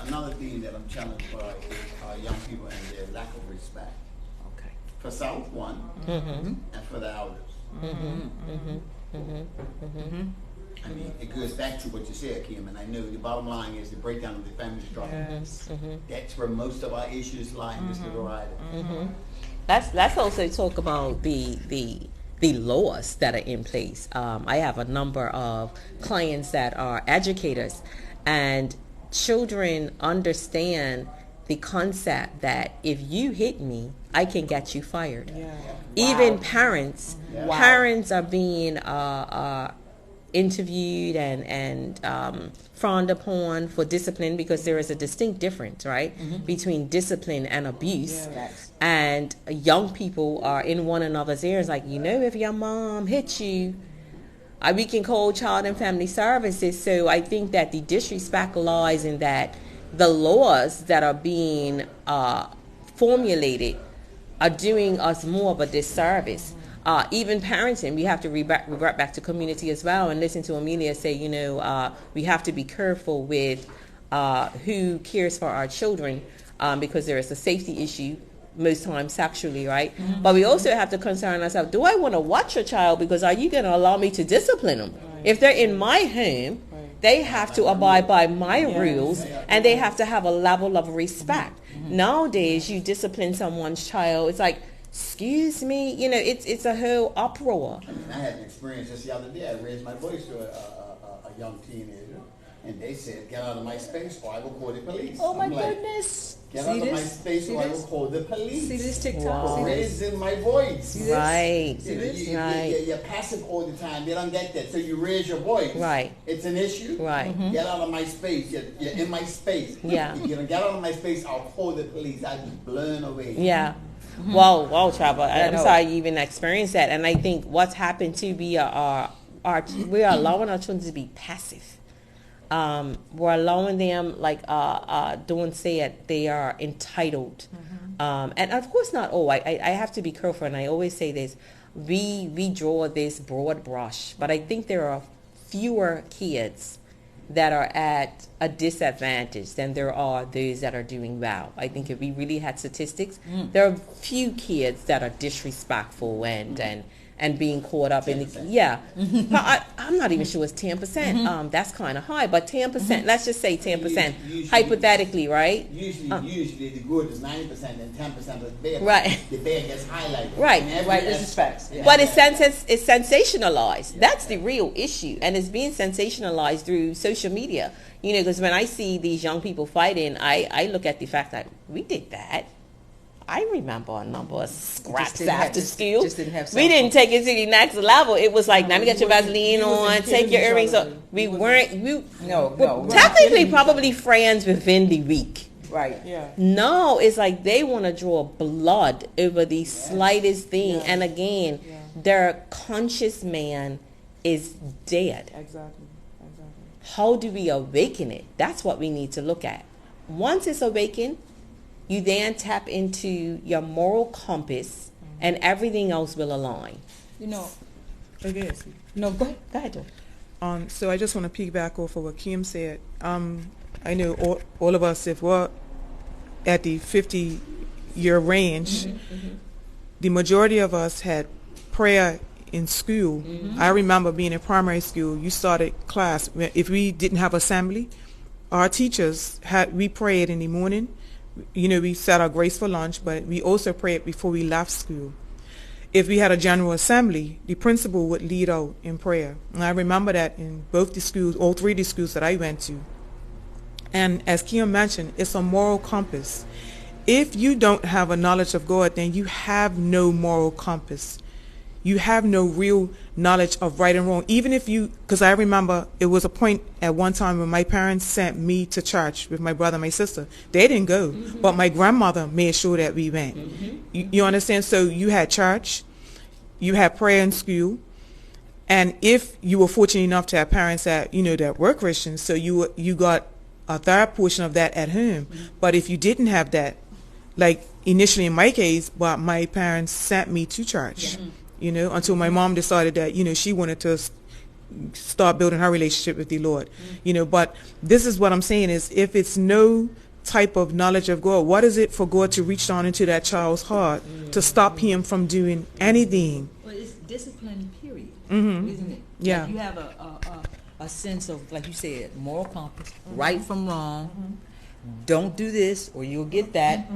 [SPEAKER 1] Another thing that I'm challenged by is young people and their lack of respect.
[SPEAKER 4] Okay.
[SPEAKER 1] For South, one, and for the elders. I mean, it goes back to what you said, Kim, and I know the bottom line is the breakdown of the family structure.
[SPEAKER 3] Yes.
[SPEAKER 1] That's where most of our issues lie in this little rider.
[SPEAKER 2] Let's also talk about the laws that are in place. I have a number of clients that are educators, and children understand the concept that if you hit me, I can get you fired.
[SPEAKER 3] Yeah.
[SPEAKER 2] Even parents are being interviewed and frowned upon for discipline, because there is a distinct difference, right, between discipline and abuse.
[SPEAKER 4] Yes.
[SPEAKER 2] And young people are in one another's ears, like, if your mom hit you, we can call Child and Family Services. So I think that the disrespect lies in that the laws that are being formulated are doing us more of a disservice. Even parenting, we have to revert back to community as well, and listen to Amelia say, we have to be careful with who cares for our children, because there is a safety issue, most times sexually, right? But we also have to concern ourselves, do I want to watch a child, because are you going to allow me to discipline them? If they're in my home, they have to abide by my rules, and they have to have a level of respect. Nowadays, you discipline someone's child, it's like, excuse me, it's a whole uproar.
[SPEAKER 1] I mean, I had an experience just the other day. I raised my voice to a young teenager, and they said, "Get out of my space, or I will call the police."
[SPEAKER 4] Oh my
[SPEAKER 1] I'm like,
[SPEAKER 4] goodness.
[SPEAKER 1] Get
[SPEAKER 4] See
[SPEAKER 1] out of my
[SPEAKER 4] this?
[SPEAKER 1] space,
[SPEAKER 4] See
[SPEAKER 1] or I
[SPEAKER 4] this?
[SPEAKER 1] will call the police.
[SPEAKER 4] See this TikTok?
[SPEAKER 2] Wow.
[SPEAKER 4] See this?
[SPEAKER 1] Raising my voice.
[SPEAKER 4] See this?
[SPEAKER 2] Right, right,
[SPEAKER 1] You're passive all the time. They don't get that, so you raise your voice.
[SPEAKER 2] Right.
[SPEAKER 1] It's an issue.
[SPEAKER 2] right.
[SPEAKER 1] Get out of my space. You're in my space.
[SPEAKER 2] Yeah.
[SPEAKER 1] If you don't get out of my space, I'll call the police. I'll be blown away.
[SPEAKER 2] Yeah. Wow, Trevor. I'm
[SPEAKER 4] no.
[SPEAKER 2] sorry you even experienced that. And I think what's happened to be we are allowing our children to be passive. We're allowing them, like Dawn said, they are entitled. And of course not all. I have to be careful, and I always say this. We draw this broad brush, but I think there are fewer kids that are at a disadvantage than there are those that are doing well. I think if we really had statistics, there are few kids that are disrespectful and being caught up in the, But I'm not even sure it's 10%. That's kind of high, but 10%, let's just say 10%,
[SPEAKER 1] Usually-
[SPEAKER 2] hypothetically, right?
[SPEAKER 1] Usually the good is 90% and 10% is bad.
[SPEAKER 2] Right.
[SPEAKER 1] The bad gets highlighted.
[SPEAKER 2] Right.
[SPEAKER 1] And every-
[SPEAKER 4] Right, this is facts.
[SPEAKER 1] Yeah.
[SPEAKER 2] But it's sensationalized. That's the real issue, and it's being sensationalized through social media. Because when I see these young people fighting, I look at the fact that we did that. I remember a number of scraps
[SPEAKER 4] didn't have-
[SPEAKER 2] after
[SPEAKER 4] just
[SPEAKER 2] school.
[SPEAKER 4] didn't have
[SPEAKER 2] We didn't take it to the next level. It was like, let me get your Vaseline on, take your earrings off. We weren't.
[SPEAKER 4] No.
[SPEAKER 2] Technically, probably friends within the week.
[SPEAKER 4] Right.
[SPEAKER 3] Yeah.
[SPEAKER 2] No, it's like they want to draw blood over the slightest thing.
[SPEAKER 3] Yes.
[SPEAKER 2] And again,
[SPEAKER 3] Yeah.
[SPEAKER 2] their conscious man is dead.
[SPEAKER 3] Exactly.
[SPEAKER 2] How do we awaken it? That's what we need to look at. Once it's awakened, you then tap into your moral compass, and everything else will align.
[SPEAKER 3] Okay.
[SPEAKER 2] No, go ahead.
[SPEAKER 3] So I just want to piggyback off of what Kim said. I know all of us, if we're at the 50-year range, the majority of us had prayer in school. I remember being in primary school. You started class. If we didn't have assembly, our teachers we prayed in the morning. We said our grace for lunch, but we also prayed before we left school. If we had a general assembly, the principal would lead out in prayer. And I remember that in both the schools, all three of the schools that I went to. And as Kim mentioned, it's a moral compass. If you don't have a knowledge of God, then you have no moral compass. you have no real knowledge of right and wrong. Even if you, because I remember it was a point at one time when my parents sent me to church with my brother and my sister. They didn't go, but my grandmother made sure that we went. You understand? So you had church, you had prayer in school, and if you were fortunate enough to have parents that, that were Christians, so you got a third portion of that at home. But if you didn't have that, like initially in my case, but my parents sent me to church, until my mom decided that, she wanted to start building her relationship with the Lord, but this is what I'm saying is, if it's no type of knowledge of God, what is it for God to reach down into that child's heart to stop him from doing anything?
[SPEAKER 4] Well, it's discipline, period, isn't it?
[SPEAKER 3] Yeah.
[SPEAKER 4] Like you have a sense of, like you said, moral compass, right from wrong. Don't do this or you'll get that.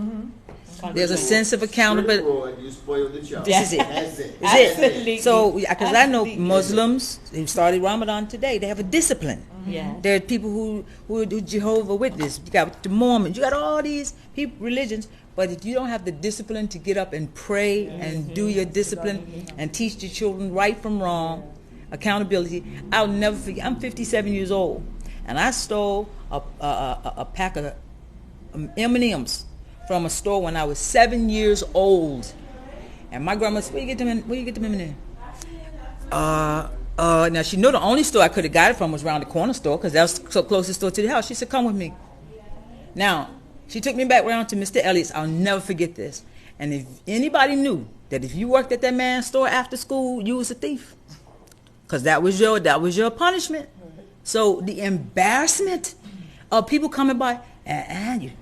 [SPEAKER 4] There's a sense of accountability.
[SPEAKER 1] You spoil the child.
[SPEAKER 4] This is it.
[SPEAKER 1] That's it.
[SPEAKER 4] Absolutely. So, because I know Muslims who started Ramadan today, they have a discipline.
[SPEAKER 2] Yeah.
[SPEAKER 4] There are people who do Jehovah Witness. You got the Mormons. You got all these religions. But if you don't have the discipline to get up and pray and do your discipline and teach your children right from wrong, accountability, I'll never forget. I'm 57 years old, and I stole a pack of M&Ms from a store when I was 7 years old. And my grandma said, where you get them M&Ms? Now she knew the only store I could have got it from was around the corner store, because that was the closest store to the house. She said, come with me. Now, she took me back around to Mr. Elliott's. I'll never forget this. And if anybody knew that if you worked at that man's store after school, you was a thief, because that was your punishment. So the embarrassment of people coming by, and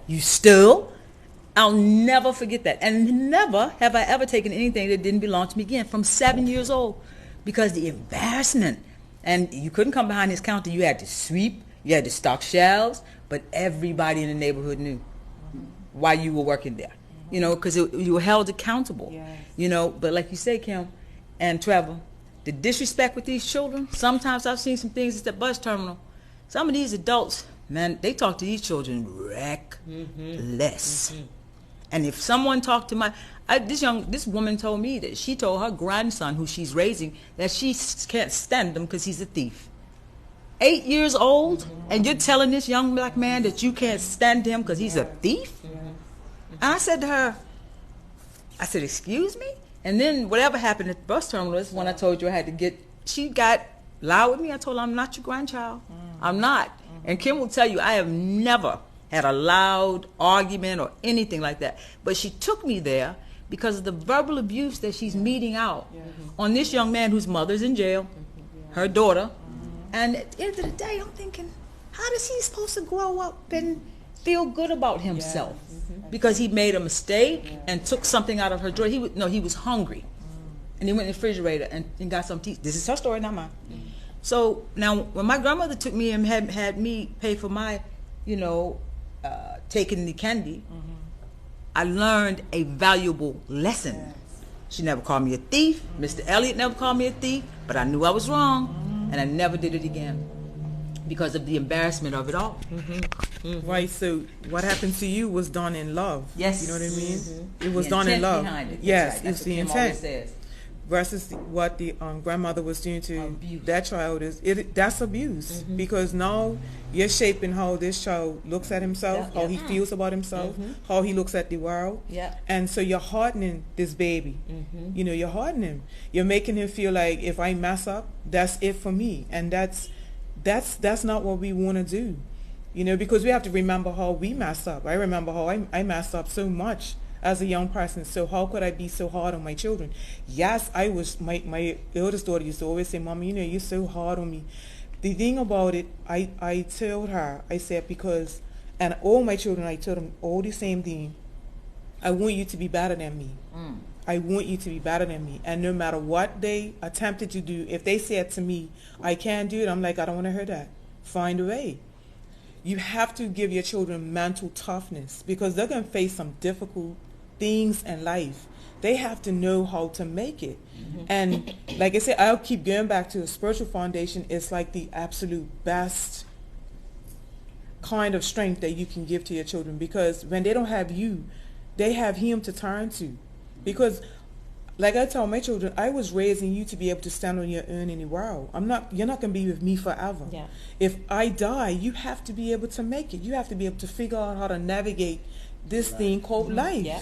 [SPEAKER 4] you stole. I'll never forget that. And never have I ever taken anything that didn't belong to me again from 7 years old, because the embarrassment. And you couldn't come behind his counter. You had to sweep. You had to stock shelves. But everybody in the neighborhood knew why you were working there. Because you were held accountable. Yes. But like you say, Kim and Trevor, the disrespect with these children, sometimes I've seen some things at the bus terminal. Some of these adults, man, they talk to these children reckless. And if someone talked to this woman told me that she told her grandson, who she's raising, that she can't stand him because he's a thief. 8 years old, and you're telling this young black man that you can't stand him because he's a thief? And I said to her, excuse me? And then whatever happened at the bus terminal is when I told you I had to get, she got loud with me. I told her, I'm not your grandchild. I'm not. And Kim will tell you, I have never had a loud argument or anything like that. But she took me there because of the verbal abuse that she's meting out on this young man whose mother's in jail, her daughter. And at the end of the day, I'm thinking, how is he supposed to grow up and feel good about himself? Because he made a mistake and took something out of her drawer. He was hungry. And he went in the refrigerator and got some tea. This is her story, not mine. So now, when my grandmother took me and had me pay for my, taking the candy, I learned a valuable lesson. She never called me a thief. Mr. Elliott never called me a thief. But I knew I was wrong. And I never did it again because of the embarrassment of it all.
[SPEAKER 3] Right, so what happened to you was done in love.
[SPEAKER 4] Yes.
[SPEAKER 3] You know what I mean? It was done in love. Behind it.
[SPEAKER 4] Yes,
[SPEAKER 3] right. It's the intent. Versus what the grandmother was doing to abuse. That child that's abuse, because now you're shaping how this child looks at himself, how he feels about himself, how he looks at the world, and so you're hardening this baby. You're hardening him. You're making him feel like, if I mess up, that's it for me, and that's not what we want to do. Because we have to remember how we messed up. I remember how I messed up so much as a young person. So how could I be so hard on my children? Yes, I was. My eldest daughter used to always say, Mama, you're so hard on me. The thing about it, I told her, I said, because, and all my children, I told them all the same thing. I want you to be better than me. I want you to be better than me. And no matter what they attempted to do, if they said to me, I can't do it, I'm like, I don't want to hear that. Find a way. You have to give your children mental toughness, because they're going to face some difficult things in life. They have to know how to make it. And like I said, I'll keep going back to the spiritual foundation. It's like the absolute best kind of strength that you can give to your children, because when they don't have you, they have him to turn to. Because like I tell my children, I was raising you to be able to stand on your own in the world. You're not going to be with me forever.
[SPEAKER 2] Yeah.
[SPEAKER 3] If I die, you have to be able to make it. You have to be able to figure out how to navigate this thing called life.
[SPEAKER 2] Yeah.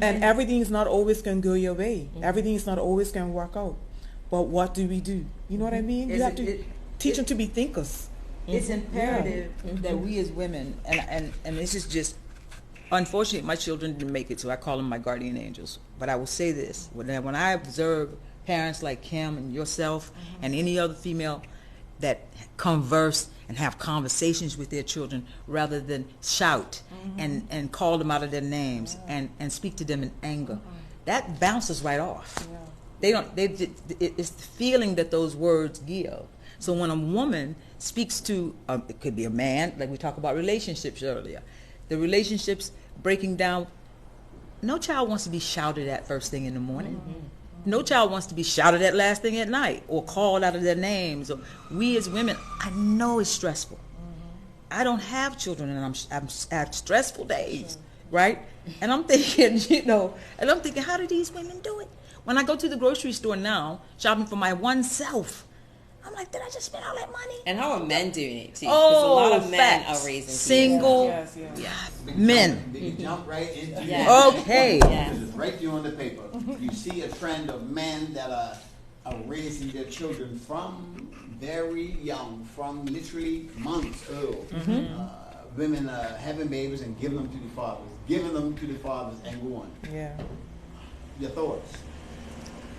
[SPEAKER 3] And everything's not always going to go your way. Everything's not always going to work out. But what do we do? You know what I mean? You have to teach them to be thinkers.
[SPEAKER 4] It's imperative that we as women, and this is just, unfortunately, my children didn't make it, so I call them my guardian angels. But I will say this, when I observe parents like Kim and yourself and any other female that converse and have conversations with their children rather than shout and call them out of their names and speak to them in anger, that bounces right off. It's the feeling that those words give. So when a woman speaks to, it could be a man, like we talked about relationships earlier, the relationships breaking down, no child wants to be shouted at first thing in the morning. No child wants to be shouted at last thing at night or called out of their names. Or we as women, I know it's stressful. I don't have children and I'm have stressful days, right? And I'm thinking, how do these women do it? When I go to the grocery store now, shopping for my one self, I'm like, did I just spend all that money?
[SPEAKER 2] And how are men doing it too? Because a lot of men are raising
[SPEAKER 4] single men.
[SPEAKER 1] They can jump right into
[SPEAKER 4] Okay.
[SPEAKER 1] This is right there on the paper. You see a trend of men that are raising their children from very young, from literally months old. Women having babies and giving them to the fathers, and going.
[SPEAKER 3] Yeah.
[SPEAKER 1] Your thoughts?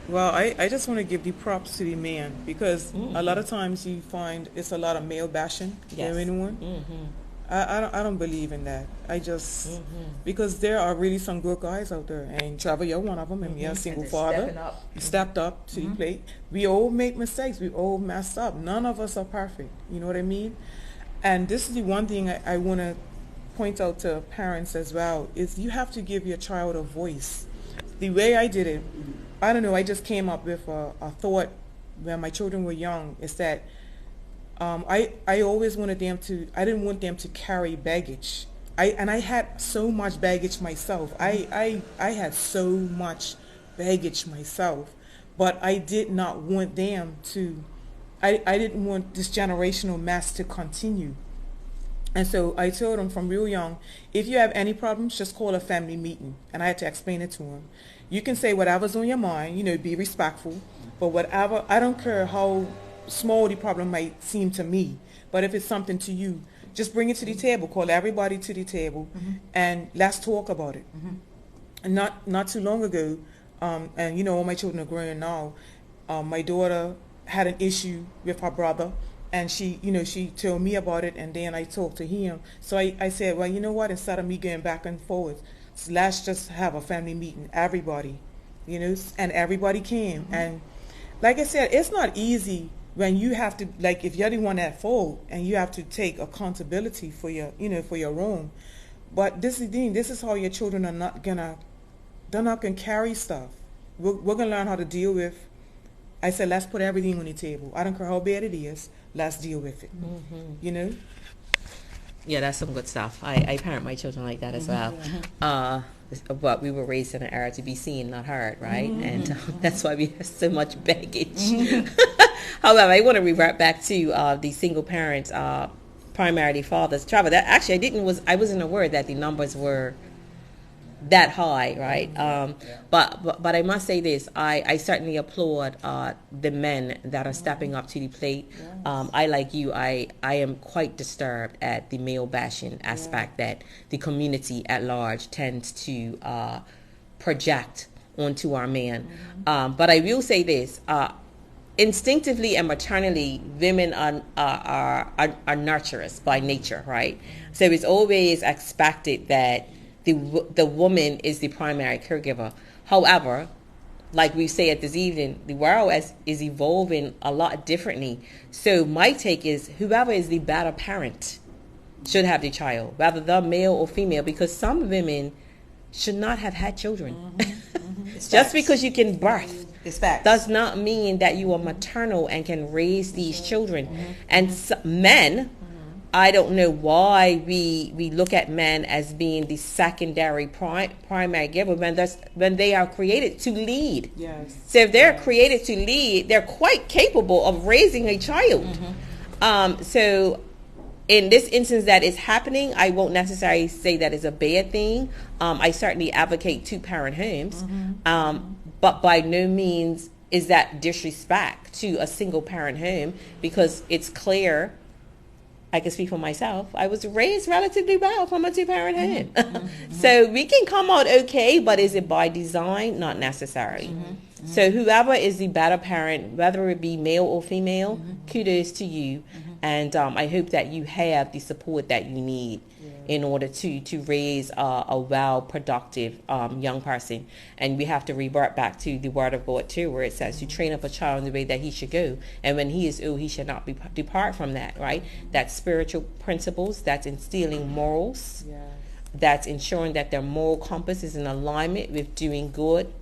[SPEAKER 3] Well, I just want to give the props to the man, because a lot of times you find it's a lot of male bashing going on. I don't believe in that. I just because there are really some good guys out there, and Trevor, you're one of them, and you're a single father. You stepped up to the plate. We all make mistakes. We all messed up. None of us are perfect. You know what I mean? And this is the one thing I want to point out to parents as well, is you have to give your child a voice. The way I did it, I don't know, I just came up with a thought when my children were young, is that I always wanted them to, I didn't want them to carry baggage. I had so much baggage myself. I had so much baggage myself, but I did not want them to, I didn't want this generational mess to continue. And so I told them from real young, if you have any problems, just call a family meeting. And I had to explain it to them. You can say whatever's on your mind, be respectful, but whatever, I don't care how small the problem might seem to me, but if it's something to you, just bring it to the table, call everybody to the table, and let's talk about it. And not too long ago, and all my children are growing now, my daughter had an issue with her brother, and she told me about it, and then I talked to him. So I said, well, you know what, instead of me going back and forth, let's just have a family meeting, everybody, and everybody came. And like I said, it's not easy when you have to, like, if you're the one at fault and you have to take accountability for your, for your wrong. But this is the thing, this is how your children are not gonna carry stuff. We're gonna learn how to deal with. I said, let's put everything on the table. I don't care how bad it is, let's deal with it.
[SPEAKER 2] Yeah, that's some good stuff. I parent my children like that as well. But we were raised in an era to be seen, not heard, right? And that's why we have so much baggage. However, I want to revert back to the single parents, primarily fathers. Trevor, that actually I wasn't aware that the numbers were that high, right? But I must say this: I certainly applaud the men that are stepping up to the plate. I, like you, I am quite disturbed at the male bashing aspect that the community at large tends to project onto our men. But I will say this: instinctively and maternally, women are nurturers by nature, right? So it's always expected that the woman is the primary caregiver. However, like we say at this evening, the world is evolving a lot differently. So my take is whoever is the better parent should have the child, whether they're male or female, because some women should not have had children. Just because you can birth does not mean that you are maternal and can raise these children. And men I don't know why we look at men as being the secondary primary giver when they are created to lead.
[SPEAKER 3] Yes.
[SPEAKER 2] So if they're created to lead, they're quite capable of raising a child. So in this instance that is happening, I won't necessarily say that is a bad thing. I certainly advocate two-parent homes, but by no means is that disrespect to a single-parent home, because it's clear. I can speak for myself. I was raised relatively well from a two-parent home. So we can come out okay, but is it by design? Not necessarily. So whoever is the better parent, whether it be male or female, kudos to you. And I hope that you have the support that you need in order to raise a well, productive young person. And we have to revert back to the word of God too, where it says to train up a child in the way that he should go. And when he is ill, he should not depart from that, right? That's spiritual principles, that's instilling morals, that's ensuring that their moral compass is in alignment with doing good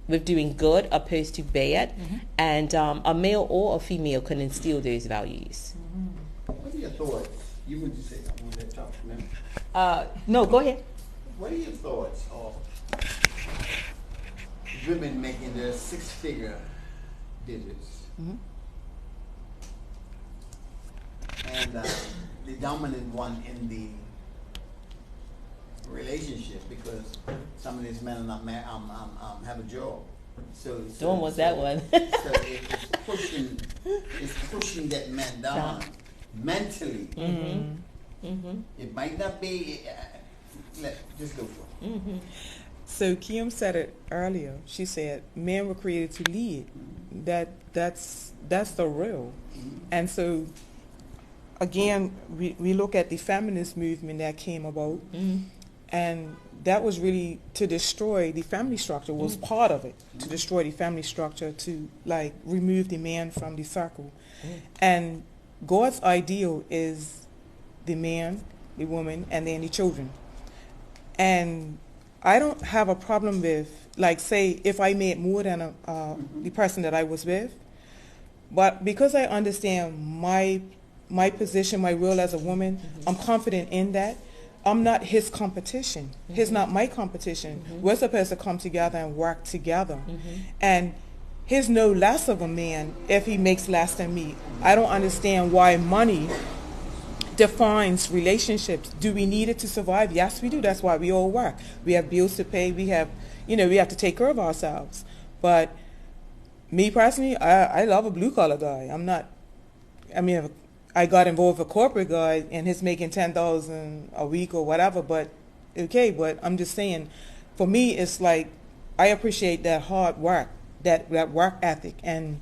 [SPEAKER 2] opposed to bad. And a male or a female can instill those values.
[SPEAKER 1] What are your thoughts? You would say I want to talk to them.
[SPEAKER 2] No, go ahead.
[SPEAKER 1] What are your thoughts of women making their six-figure digits and the dominant one in the relationship, because some of these men are not have a job. So
[SPEAKER 2] Dawn was that one.
[SPEAKER 1] So it's pushing that man down mentally. It might not be. Just go for it.
[SPEAKER 3] So Kim said it earlier. She said men were created to lead. That's the real. And so again, we look at the feminist movement that came about, and that was really to destroy the family structure, was part of it, to destroy the family structure, to like remove the man from the circle. And God's ideal is the man, the woman, and then the children. And I don't have a problem with, like, say, if I made more than the person that I was with, but because I understand my position, my role as a woman, I'm confident in that. I'm not his competition. He's not my competition. We're supposed to come together and work together. And he's no less of a man if he makes less than me. I don't understand why money defines relationships. Do we need it to survive? Yes, we do. That's why we all work. We have bills to pay. We have to take care of ourselves. But me personally, I love a blue-collar guy. If I got involved with a corporate guy and he's making $10,000 a week or whatever, but I'm just saying, for me, it's like, I appreciate that hard work, that work ethic. And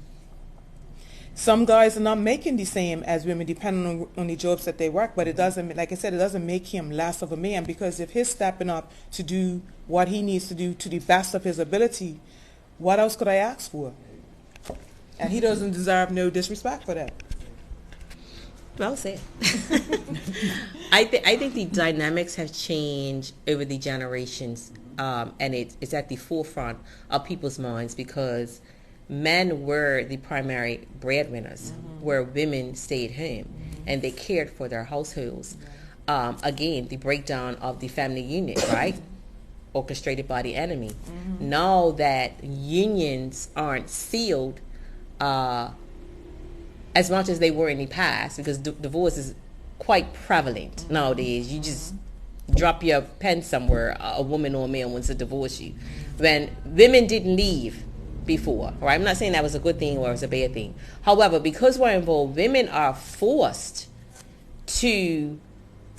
[SPEAKER 3] some guys are not making the same as women, depending on the jobs that they work, but it doesn't, like I said, it doesn't make him less of a man, because if he's stepping up to do what he needs to do to the best of his ability, what else could I ask for? And he doesn't deserve no disrespect for that.
[SPEAKER 2] Well said. I think the dynamics have changed over the generations, and it's at the forefront of people's minds, because men were the primary breadwinners, where women stayed home and they cared for their households. Again, the breakdown of the family unit, right? Orchestrated by the enemy. Now that unions aren't sealed as much as they were in the past, because divorce is quite prevalent nowadays. You just drop your pen somewhere, a woman or a man wants to divorce you. When women didn't leave before, right? I'm not saying that was a good thing or it was a bad thing. However, because we're involved, women are forced to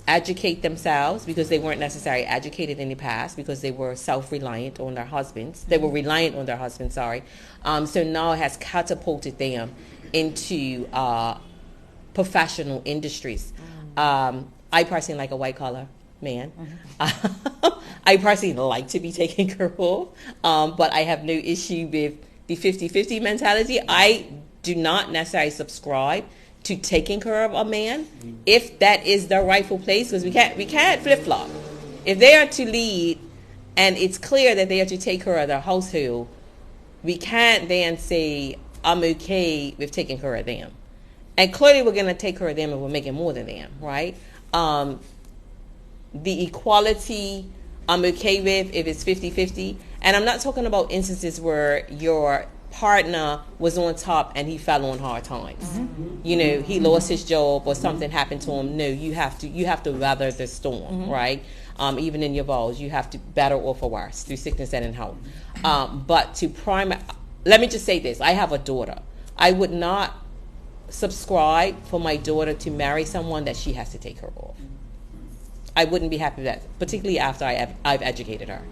[SPEAKER 2] educate themselves, because they weren't necessarily educated in the past, because they were self-reliant on their husbands. They were reliant on their husbands, sorry. So now it has catapulted them into professional industries. I personally like a white-collar man. I personally like to be taken care of, but I have no issue with the 50-50 mentality. I do not necessarily subscribe to taking care of a man if that is the rightful place, because we can't flip-flop. If they are to lead and it's clear that they are to take care of their household, we can't then say, I'm okay with taking care of them. and clearly we're going to take care of them and we're making more than them, right? The equality I'm okay with if it's 50-50. And I'm not talking about instances where your partner was on top and he fell on hard times. You know, he lost his job or something happened to him. No, you have to weather the storm, right? Even in your vows, you have to battle or for worse through sickness and in health. But let me just say this. I have a daughter. I would not subscribe for my daughter to marry someone that she has to take care of. I wouldn't be happy with that, particularly after I've educated her.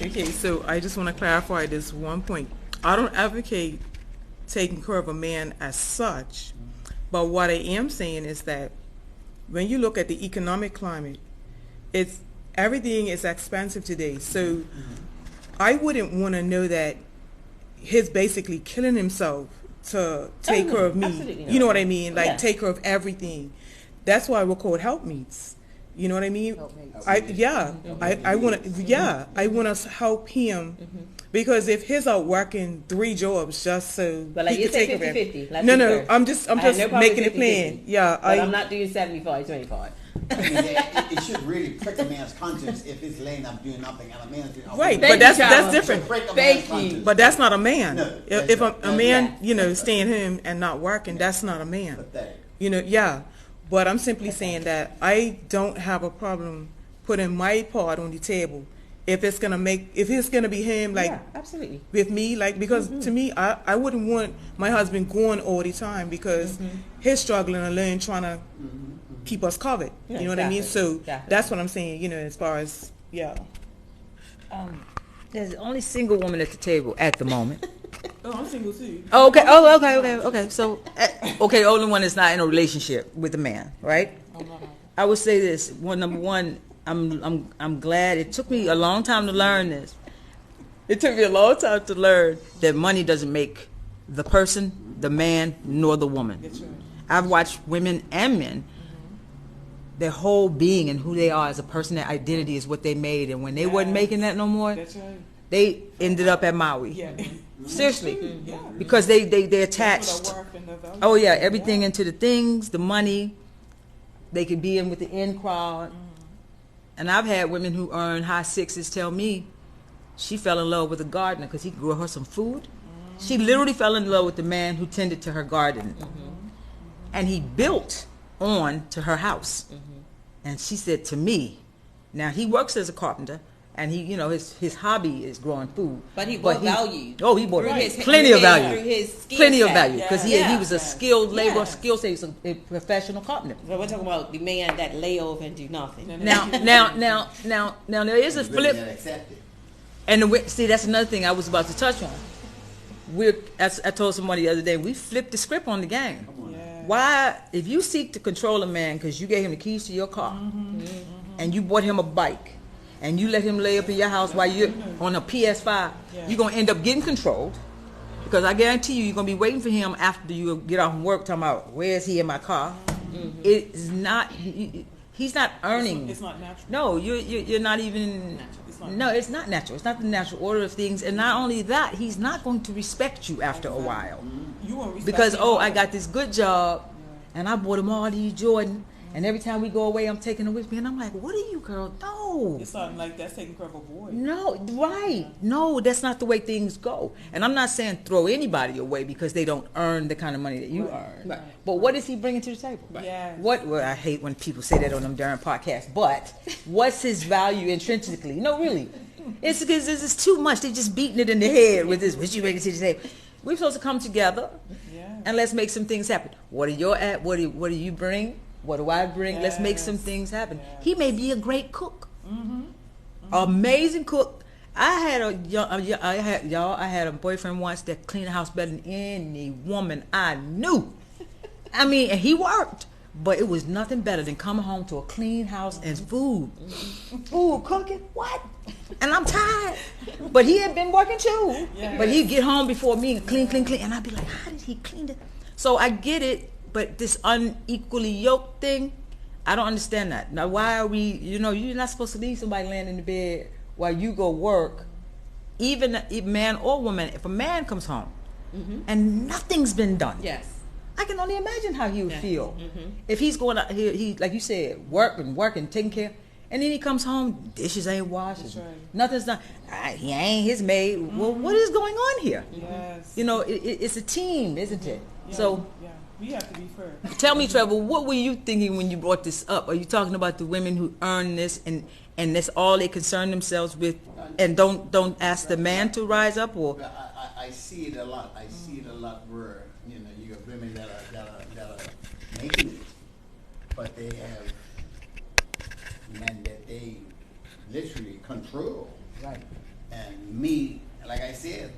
[SPEAKER 3] Okay, so I just want to clarify this one point. I don't advocate taking care of a man as such, but what I am saying is that when you look at the economic climate, everything is expensive today. So I wouldn't want to know that he's basically killing himself to take care of me. You know what I mean? Like take care of everything. That's why we're called helpmeets. You know what I mean? I want to help him because if he's out working 3 jobs just so
[SPEAKER 2] But like
[SPEAKER 3] he
[SPEAKER 2] you
[SPEAKER 3] could
[SPEAKER 2] say
[SPEAKER 3] take care of
[SPEAKER 2] 50-50.
[SPEAKER 3] No, I'm just making it
[SPEAKER 2] 50-50.
[SPEAKER 3] plain. Yeah,
[SPEAKER 2] But I'm not doing 75-25.
[SPEAKER 1] I mean, it should really prick a man's conscience if he's laying up doing nothing and a man's doing
[SPEAKER 3] right,
[SPEAKER 2] Thank
[SPEAKER 3] but that's
[SPEAKER 2] you, Charles.
[SPEAKER 3] different.
[SPEAKER 2] Thank you.
[SPEAKER 3] But that's not a man.
[SPEAKER 1] No,
[SPEAKER 3] If
[SPEAKER 1] that's
[SPEAKER 3] a
[SPEAKER 1] right.
[SPEAKER 3] man, staying home and not working, that's not a man.
[SPEAKER 1] Pathetic.
[SPEAKER 3] But I'm simply saying that I don't have a problem putting my part on the table if it's gonna be him, like
[SPEAKER 2] absolutely.
[SPEAKER 3] with me, like because to me, I wouldn't want my husband going all the time because he's struggling alone trying to keep us covered.
[SPEAKER 2] Yeah,
[SPEAKER 3] you know what I mean? So
[SPEAKER 2] exactly.
[SPEAKER 3] that's what I'm saying. As far as
[SPEAKER 4] There's only single woman at the table at the moment.
[SPEAKER 3] Oh, I'm single too.
[SPEAKER 4] Oh, okay. Oh, okay. So, the only one that's not in a relationship with a man, right? I would say this. Number one, I'm glad it took me a long time to learn this. It took me a long time to learn that money doesn't make the person, the man, nor the woman.
[SPEAKER 3] That's right.
[SPEAKER 4] I've watched women and men. Their whole being and who they are as a person, their identity is what they made, and when they wasn't making that no more,
[SPEAKER 3] That's right.
[SPEAKER 4] they ended up at Maui.
[SPEAKER 3] Yeah.
[SPEAKER 4] Seriously,
[SPEAKER 3] Yeah.
[SPEAKER 4] because they attached. Oh yeah, everything into the things, the money. They could be in with the in crowd. And I've had women who earn high sixes tell me she fell in love with a gardener because he grew her some food. She literally fell in love with the man who tended to her garden, and he built on to her house. And she said to me, now he works as a carpenter. And he, his hobby is growing food.
[SPEAKER 2] But he brought value.
[SPEAKER 4] Oh, he brought
[SPEAKER 2] Through his-
[SPEAKER 4] plenty of
[SPEAKER 2] through
[SPEAKER 4] value.
[SPEAKER 2] his skill
[SPEAKER 4] Plenty of
[SPEAKER 2] set.
[SPEAKER 4] value because he
[SPEAKER 2] Yeah.
[SPEAKER 4] was a skilled laborer,
[SPEAKER 2] Yeah.
[SPEAKER 4] skill set. He was a professional carpenter.
[SPEAKER 2] So we're talking about the man that lay off and do nothing.
[SPEAKER 4] Now there is a flip. And see, that's another thing I was about to touch on. As I told somebody the other day, we flipped the script on the game. Why, if you seek to control a man because you gave him the keys to your car and you bought him a bike and you let him lay up in your house while you're on a PS5, you're going to end up getting controlled because I guarantee you're going to be waiting for him after you get off from work talking about, where is he in my car? It's not, he's not earning.
[SPEAKER 3] It's not natural.
[SPEAKER 4] No, you're not even. No, it's not natural. It's not the natural order of things. And not only that, he's not going to respect you after a while.
[SPEAKER 3] You won't respect
[SPEAKER 4] Because,
[SPEAKER 3] him.
[SPEAKER 4] I got this good job, and I bought him all these Jordan, and every time we go away, I'm taking them with me. And I'm like, what are you, girl? No.
[SPEAKER 3] It's something like that's taking care of a boy.
[SPEAKER 4] No, right. No, that's not the way things go. And I'm not saying throw anybody away because they don't earn the kind of money that you earn.
[SPEAKER 2] Right.
[SPEAKER 4] But what is he bringing to the table?
[SPEAKER 3] Yes.
[SPEAKER 4] Well, I hate when people say that on them darn podcasts, but what's his value intrinsically? No, really. It's because this is too much. They're just beating it in the head with this. What you bringing to the table? We're supposed to come together and let's make some things happen. What are your at? What do you bring? What do I bring? Let's make some things happen. He may be a great cook. Amazing cook. I had a boyfriend once that cleaned the house better than any woman I knew. I mean, and he worked, but it was nothing better than coming home to a clean house and food. Food cooking, what? And I'm tired. But he had been working too. But he'd get home before me and clean. And I'd be like, how did he clean it? So I get it, but this unequally yoked thing, I don't understand that. Now, why are we, you're not supposed to leave somebody laying in the bed while you go work, even if man or woman. If a man comes home and nothing's been done,
[SPEAKER 2] Yes.
[SPEAKER 4] I can only imagine how he would feel if he's going out. He like you said, working, taking care, and then he comes home, dishes ain't washed, nothing's done. He ain't his maid. Well, what is going on here?
[SPEAKER 3] Yes.
[SPEAKER 4] You know, it's a team, isn't it? So.
[SPEAKER 3] Yeah. We have to be fair.
[SPEAKER 4] Tell me, Trevor, what were you thinking when you brought this up? Are you talking about the women who earn this and that's all they concern themselves with, and don't ask the man to rise up? Or
[SPEAKER 1] I see it a lot. I see it a lot where you got women that are making it, but they have men that they literally control.
[SPEAKER 4] right,
[SPEAKER 1] And me, like I said,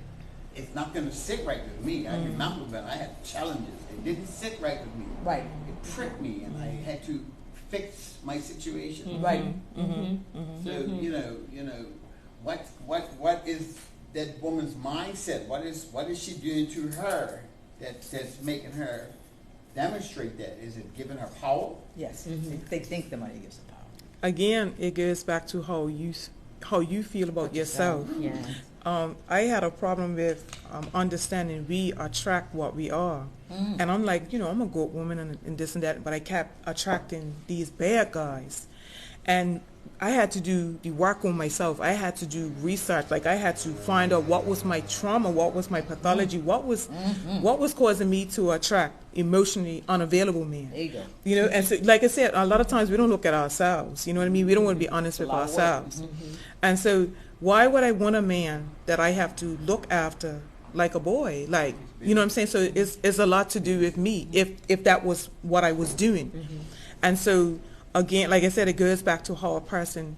[SPEAKER 1] it's not going to sit right with me. I remember when I had challenges. It didn't sit right with me.
[SPEAKER 4] right,
[SPEAKER 1] It pricked me, and I had to fix my situation.
[SPEAKER 4] right.
[SPEAKER 1] So what is that woman's mindset? What is she doing to her that's making her demonstrate that? Is it giving her power?
[SPEAKER 4] Yes, they think the money gives them power.
[SPEAKER 3] Again, it goes back to how you feel about yourself.
[SPEAKER 2] Yeah.
[SPEAKER 3] I had a problem with understanding we attract what we are. And I'm like, I'm a good woman and this and that, but I kept attracting these bad guys. And I had to do the work on myself. I had to do research. Like I had to find out what was my trauma, what was my pathology, what was causing me to attract emotionally unavailable men.
[SPEAKER 4] There you go.
[SPEAKER 3] And so, like I said, a lot of times we don't look at ourselves. You know what I mean? We don't want to be honest with
[SPEAKER 4] lot of work.
[SPEAKER 3] ourselves. And so why would I want a man that I have to look after like a boy? Like, you know what I'm saying? So it's a lot to do with me if that was what I was doing. And so, again, like I said, it goes back to how a person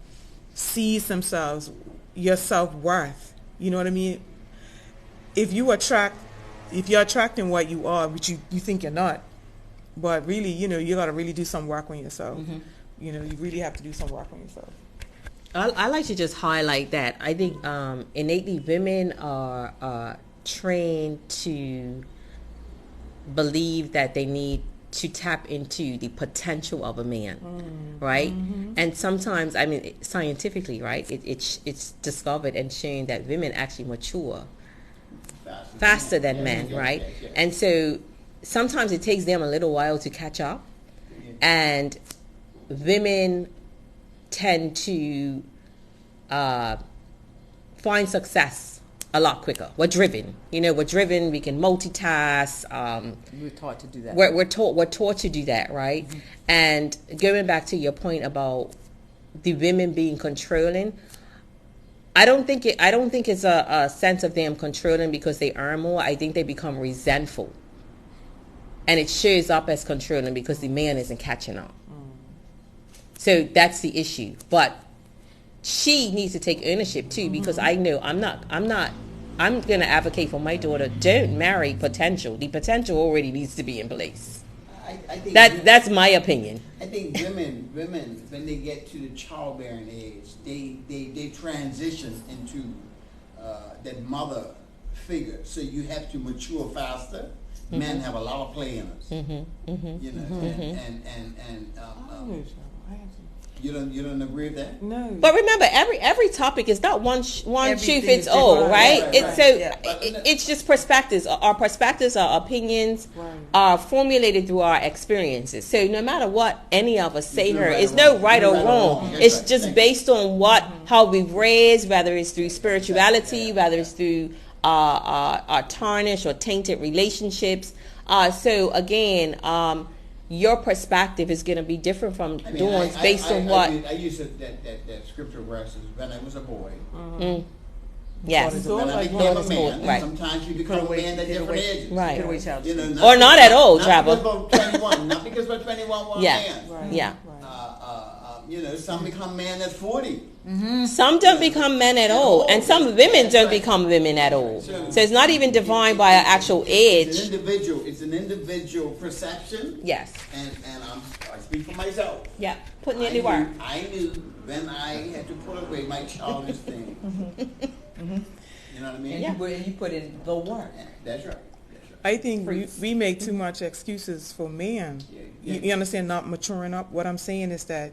[SPEAKER 3] sees themselves, your self-worth. You know what I mean? If you're attracting what you are, which you think you're not, but really, you got to really do some work on yourself. You really have to do some work on yourself.
[SPEAKER 2] I like to just highlight that. I think innately women are trained to believe that they need to tap into the potential of a man, right? And sometimes, I mean, scientifically, right, it's discovered and shown that women actually mature faster than men, right? And so sometimes it takes them a little while to catch up, and women tend to find success a lot quicker. We're driven. We're driven. We can multitask.
[SPEAKER 4] We're taught to do that.
[SPEAKER 2] We're taught to do that, right? And going back to your point about the women being controlling, I don't think it's a sense of them controlling because they earn more. I think they become resentful, and it shows up as controlling because the man isn't catching up. So that's the issue. But she needs to take ownership too, because I know I'm going to advocate for my daughter. Don't marry potential. The potential already needs to be in place.
[SPEAKER 1] I think
[SPEAKER 2] That's my opinion.
[SPEAKER 1] I think women when they get to the childbearing age, they transition into that mother figure. So you have to mature faster. Men have a lot of play in us. And you don't agree with that?
[SPEAKER 3] No.
[SPEAKER 2] But remember, every topic is not one shoe
[SPEAKER 4] Everything
[SPEAKER 2] fits
[SPEAKER 4] is
[SPEAKER 2] all,
[SPEAKER 4] different.
[SPEAKER 2] right?
[SPEAKER 1] Right,
[SPEAKER 2] It's
[SPEAKER 1] right.
[SPEAKER 2] it's just perspectives. Our perspectives, our opinions
[SPEAKER 3] Right.
[SPEAKER 2] are formulated through our experiences. So no matter what any of us say
[SPEAKER 1] no
[SPEAKER 2] here,
[SPEAKER 1] right
[SPEAKER 2] it's
[SPEAKER 1] or
[SPEAKER 2] no
[SPEAKER 1] wrong.
[SPEAKER 2] right
[SPEAKER 1] No
[SPEAKER 2] or
[SPEAKER 1] right or
[SPEAKER 2] wrong.
[SPEAKER 1] wrong. That's
[SPEAKER 2] It's
[SPEAKER 1] right.
[SPEAKER 2] just
[SPEAKER 1] Thank
[SPEAKER 2] based on how we've raised, whether it's through spirituality, whether it's through our tarnished or tainted relationships. So again, your perspective is going to be different from Dawn's based on what.
[SPEAKER 1] I used that scripture verses when I was a boy.
[SPEAKER 2] Yes.
[SPEAKER 3] So
[SPEAKER 1] When I
[SPEAKER 3] like
[SPEAKER 1] became a
[SPEAKER 2] Lord is
[SPEAKER 1] man,
[SPEAKER 2] Lord,
[SPEAKER 1] and
[SPEAKER 2] right.
[SPEAKER 1] sometimes you become a man at different ages.
[SPEAKER 2] Right.
[SPEAKER 4] Get away, child.
[SPEAKER 2] Or not at all, Trevor.
[SPEAKER 1] Not because we're 21. Not because we're 21. We're
[SPEAKER 2] Yeah.
[SPEAKER 1] a man.
[SPEAKER 3] Right.
[SPEAKER 2] Yeah.
[SPEAKER 1] Some become men at 40.
[SPEAKER 2] Some don't become men at all, and some women don't become women at all. So it's not even defined by an actual
[SPEAKER 1] It's
[SPEAKER 2] age.
[SPEAKER 1] an individual perception.
[SPEAKER 2] Yes.
[SPEAKER 1] And I speak for myself.
[SPEAKER 2] Yeah. Putting in the work.
[SPEAKER 1] I knew when I had to put away my childish thing. You know what I mean?
[SPEAKER 4] And you put in the work.
[SPEAKER 1] Yeah, that's right.
[SPEAKER 3] I think we make too much excuses for men.
[SPEAKER 1] Yeah.
[SPEAKER 3] You understand, not maturing up. What I'm saying is that,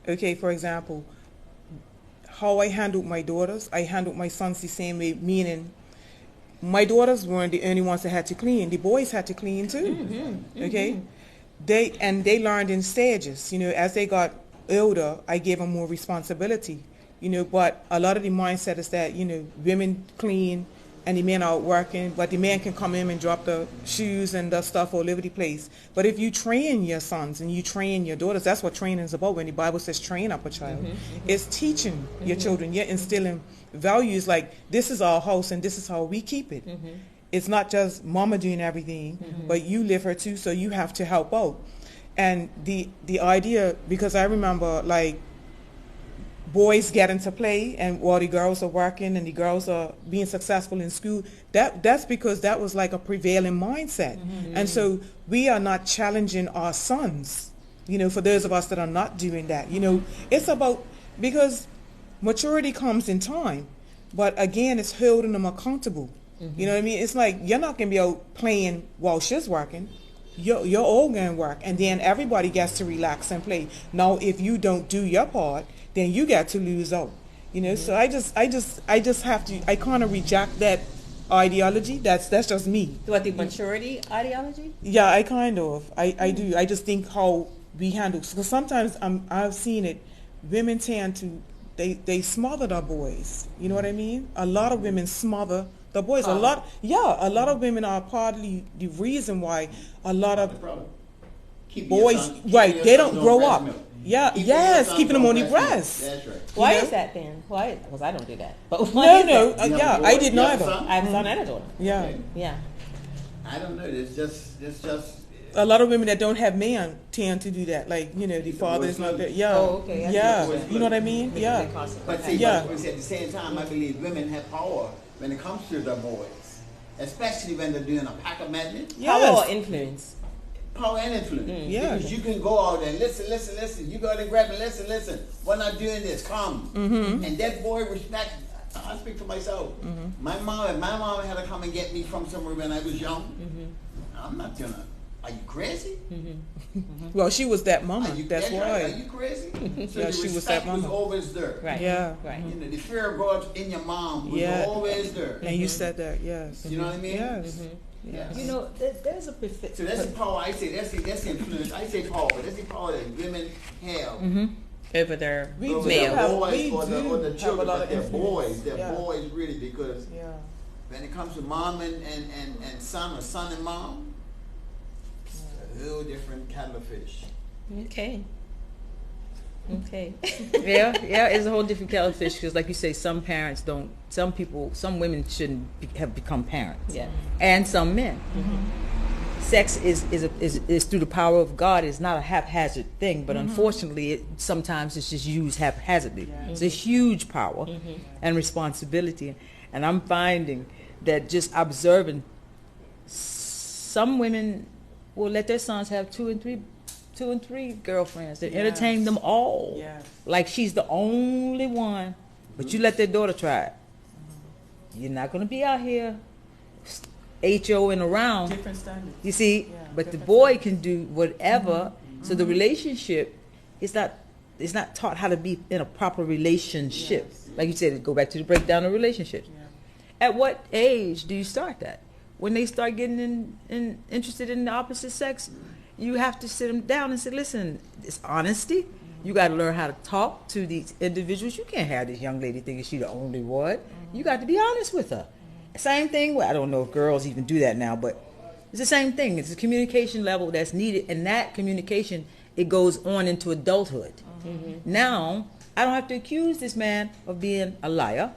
[SPEAKER 3] okay, for example, how I handled my daughters, I handled my sons the same way, meaning my daughters weren't the only ones that had to clean. The boys had to clean too. Okay, they learned in stages. As they got older, I gave them more responsibility. But a lot of the mindset is that women clean and the men are out working, but the man can come in and drop the shoes and the stuff all over the place. But if you train your sons and you train your daughters, that's what training is about. When the Bible says train up a child, it's teaching your children. You're instilling values like this is our house and this is how we keep it. It's not just mama doing everything, but you live her too, so you have to help out. And the idea, because I remember like boys get into play and while the girls are working and the girls are being successful in school, that's because that was like a prevailing mindset. And so we are not challenging our sons, for those of us that are not doing that. It's about, because maturity comes in time, but again, it's holding them accountable. You know what I mean? It's like you're not going to be out playing while she's working. You're all going to work, and then everybody gets to relax and play. Now, if you don't do your part, then you got to lose out. So I just have to. I kind of reject that ideology. That's just me.
[SPEAKER 2] What, the maturity ideology?
[SPEAKER 3] Yeah, I kind of. I do. I just think how we handle, because sometimes I've seen it. Women tend to they smother their boys. You know what I mean? A lot of women smother the boys. A lot of women are partly the reason why a lot of boys, right? They don't grow up. Yeah, yes, keeping them on the breast.
[SPEAKER 1] That's right.
[SPEAKER 2] Why is that then? Why? Because I don't do that. But
[SPEAKER 3] No, I did neither.
[SPEAKER 2] I have a son and a daughter.
[SPEAKER 3] Yeah.
[SPEAKER 2] Yeah.
[SPEAKER 1] I don't know. It's just.
[SPEAKER 3] A lot of women that don't have men tend to do that. Like, the father is not there. Yeah.
[SPEAKER 2] Oh, okay.
[SPEAKER 3] Yeah. You know what I mean? Yeah.
[SPEAKER 1] But see,
[SPEAKER 3] Yeah.
[SPEAKER 1] but at the same time, I believe women have power when it comes to their boys, especially when they're doing a pack of madness.
[SPEAKER 2] Power or influence?
[SPEAKER 1] Power and influence.
[SPEAKER 3] Yeah.
[SPEAKER 1] Because you can go out and listen. You go out and grab and listen. We're not doing this. Come. And that boy respects. I speak for myself. My mom had to come and get me from somewhere when I was young. I'm not gonna. Are you crazy?
[SPEAKER 3] Well, she was that mama. That's why.
[SPEAKER 1] Right. Are you crazy? So
[SPEAKER 3] Yeah,
[SPEAKER 1] the
[SPEAKER 3] she was
[SPEAKER 1] respect
[SPEAKER 3] that
[SPEAKER 1] was
[SPEAKER 3] mama.
[SPEAKER 1] always there.
[SPEAKER 2] Right.
[SPEAKER 3] Yeah.
[SPEAKER 2] Right.
[SPEAKER 1] The fear of God in your mom was always there.
[SPEAKER 3] And you said that, yes.
[SPEAKER 1] You know what I mean?
[SPEAKER 3] Yes.
[SPEAKER 1] Yes.
[SPEAKER 4] There's a perfect.
[SPEAKER 1] So that's the power. I say that's the influence. I say power, but that's the power that women have
[SPEAKER 2] Over their
[SPEAKER 3] We do
[SPEAKER 1] over
[SPEAKER 2] male.
[SPEAKER 3] have-
[SPEAKER 1] their boys
[SPEAKER 3] we
[SPEAKER 1] or
[SPEAKER 3] do
[SPEAKER 1] the
[SPEAKER 3] have
[SPEAKER 1] children,
[SPEAKER 3] a lot
[SPEAKER 1] but
[SPEAKER 3] of
[SPEAKER 1] they're
[SPEAKER 3] influence.
[SPEAKER 1] boys. They're
[SPEAKER 3] Yeah.
[SPEAKER 1] boys really, because
[SPEAKER 3] Yeah.
[SPEAKER 1] when it comes to mom and son, or son and mom, it's a whole different kettle of fish.
[SPEAKER 2] Okay.
[SPEAKER 4] Yeah, it's a whole different kettle of fish, because like you say, some parents don't, some women shouldn't have become parents.
[SPEAKER 2] Yeah.
[SPEAKER 4] And some men. Sex is through the power of God. It's not a haphazard thing, but unfortunately, sometimes it's just used haphazardly. It's a huge power and responsibility. And I'm finding that just observing, some women will let their sons have two and three girlfriends. They entertain them all.
[SPEAKER 3] Yes.
[SPEAKER 4] Like she's the only one. But you let their daughter try it. You're not going to be out here HOing around.
[SPEAKER 3] Different standards.
[SPEAKER 4] You see?
[SPEAKER 3] Yeah,
[SPEAKER 4] But the
[SPEAKER 3] different
[SPEAKER 4] boy can do whatever. So the relationship is not taught how to be in a proper relationship.
[SPEAKER 3] Yes.
[SPEAKER 4] Like you said, go back to the breakdown of relationships.
[SPEAKER 3] Yeah.
[SPEAKER 4] At what age do you start that? When they start getting interested in the opposite sex, you have to sit them down and say, listen, it's honesty. You got to learn how to talk to these individuals. You can't have this young lady thinking she's the only one. You got to be honest with her. Same thing. Well, I don't know if girls even do that now, but it's the same thing. It's a communication level that's needed, and that communication, it goes on into adulthood. Now, I don't have to accuse this man of being a liar.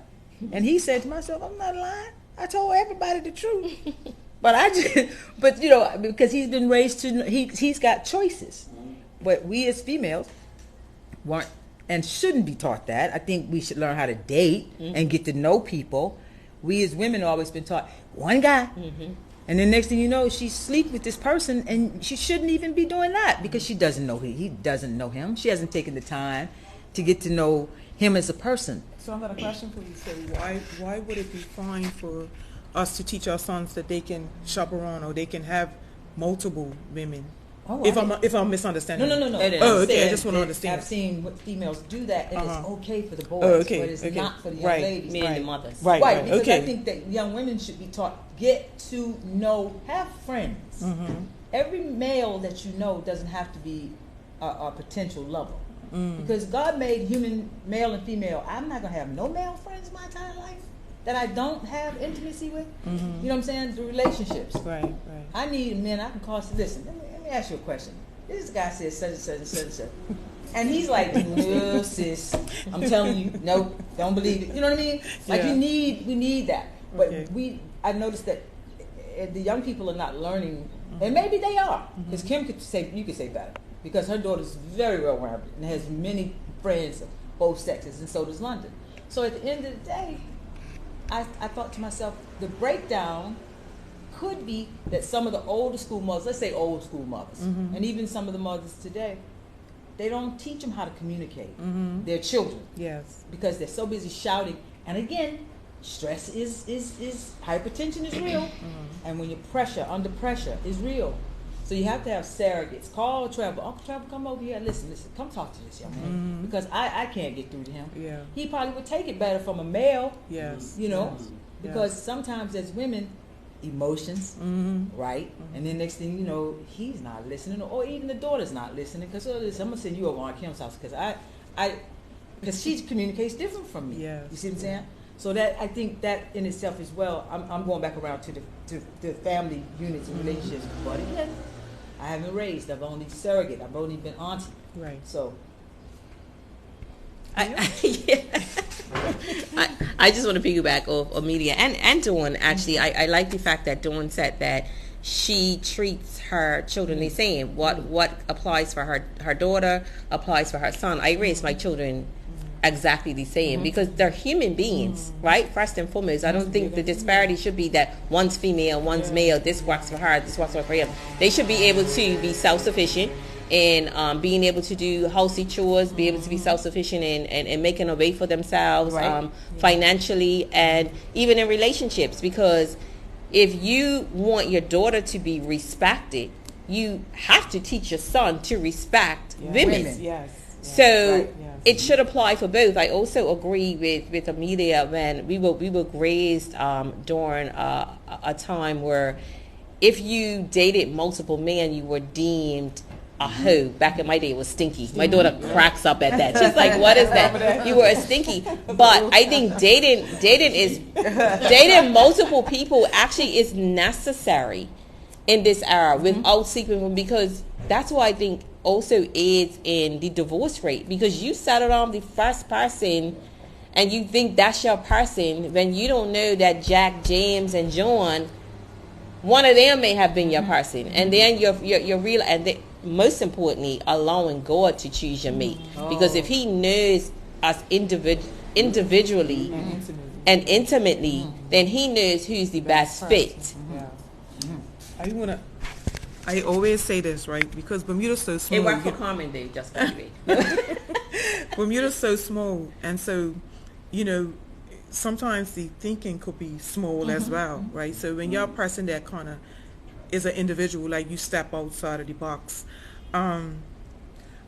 [SPEAKER 4] And he said to myself, I'm not lying. I told everybody the truth. But because he's been raised to, he's got choices. But we as females weren't and shouldn't be taught that. I think we should learn how to date and get to know people. We as women have always been taught one guy. And then next thing you know, she sleep with this person, and she shouldn't even be doing that because she doesn't know he doesn't know him. She hasn't taken the time to get to know him as a person.
[SPEAKER 3] So I've got a question for you. So why would it be fine for us to teach our sons that they can shop around or they can have multiple women
[SPEAKER 4] Oh,
[SPEAKER 3] if I'm misunderstanding.
[SPEAKER 4] No.
[SPEAKER 2] It is.
[SPEAKER 3] Oh, okay. I
[SPEAKER 4] Said
[SPEAKER 3] just want to
[SPEAKER 4] that
[SPEAKER 3] understand.
[SPEAKER 4] I've seen what females do that, and it's okay for the boys,
[SPEAKER 3] Oh, okay,
[SPEAKER 4] but it's
[SPEAKER 3] okay.
[SPEAKER 4] not for the young
[SPEAKER 3] Right.
[SPEAKER 4] ladies.
[SPEAKER 2] Meaning the mothers.
[SPEAKER 3] Right.
[SPEAKER 4] Because
[SPEAKER 3] Okay.
[SPEAKER 4] I think that young women should be taught, get to know, have friends.
[SPEAKER 3] Mm-hmm.
[SPEAKER 4] Every male that you know doesn't have to be a potential lover.
[SPEAKER 3] Mm.
[SPEAKER 4] Because God made human, male and female. I'm not going to have no male friends my entire life that I don't have intimacy with.
[SPEAKER 3] Mm-hmm.
[SPEAKER 4] You know what I'm saying? The relationships.
[SPEAKER 3] Right.
[SPEAKER 4] I need men I can call, listen, let me ask you a question. This guy says such and such and such and such. And he's like, no, sis, I'm telling you, no, don't believe it. You know what I mean? Like
[SPEAKER 3] Yeah.
[SPEAKER 4] we need that. But
[SPEAKER 3] Okay.
[SPEAKER 4] I noticed that the young people are not learning, and maybe they are, because Kim could say, you could say better, because her daughter's very well rounded and has many friends of both sexes, and so does London. So at the end of the day, I thought to myself, the breakdown could be that some of the older school mothers, let's say old school mothers, and even some of the mothers today, they don't teach them how to communicate their children
[SPEAKER 3] Yes.
[SPEAKER 4] because they're so busy shouting. And again, stress is hypertension is real, and when you're under pressure is real. So you have to have surrogates. Call Trevor. Uncle Trevor, come over here. Listen, come talk to this young man because I can't get through to him.
[SPEAKER 3] Yeah.
[SPEAKER 4] He probably would take it better from a male.
[SPEAKER 3] Yes.
[SPEAKER 4] You know,
[SPEAKER 3] Yes.
[SPEAKER 4] because sometimes as women, emotions, right? And then next thing you know, he's not listening, or even the daughter's not listening. Because I'm gonna send you over on Kim's house because she communicates different from me.
[SPEAKER 3] Yes.
[SPEAKER 4] You see what I'm saying? So that I think that in itself as well. I'm going back around to the family units and relationships. But again, I haven't raised. I've only surrogate. I've only been auntie.
[SPEAKER 3] Right.
[SPEAKER 4] So
[SPEAKER 2] I just want to piggyback off Amelia and Dawn. Actually, I like the fact that Dawn said that she treats her children the same. What applies for her daughter applies for her son. I raise my children exactly the same because they're human beings, right? First and foremost, I don't think the disparity should be that one's female, one's male. This works for her, this works for him. They should be able to be self-sufficient and being able to do housey chores, be able to be self-sufficient and making a way for themselves financially and even in relationships. Because if you want your daughter to be respected, you have to teach your son to respect women.
[SPEAKER 3] Yes.
[SPEAKER 2] So it should apply for both. I also agree with Amelia when we were raised during a time where if you dated multiple men, you were deemed a hoe. Back in my day, it was stinky. My daughter cracks up at that. She's like, "What is that? You were a stinky." But I think dating multiple people actually is necessary in this era without sleeping with, because that's why I think also aids in the divorce rate, because you settled on the first person and you think that's your person when you don't know that Jack, James, and John, one of them may have been your person. And then you're real, and most importantly, allowing God to choose your mate, because if He knows us individually and intimately, then He knows who's the best fit.
[SPEAKER 3] I always say this, right? Because Bermuda's so small.
[SPEAKER 2] It worked for Carmen Day, just by the way.
[SPEAKER 3] Bermuda's so small, and so, sometimes the thinking could be small as well, right? So when you're a person that kind of is an individual, like you step outside of the box,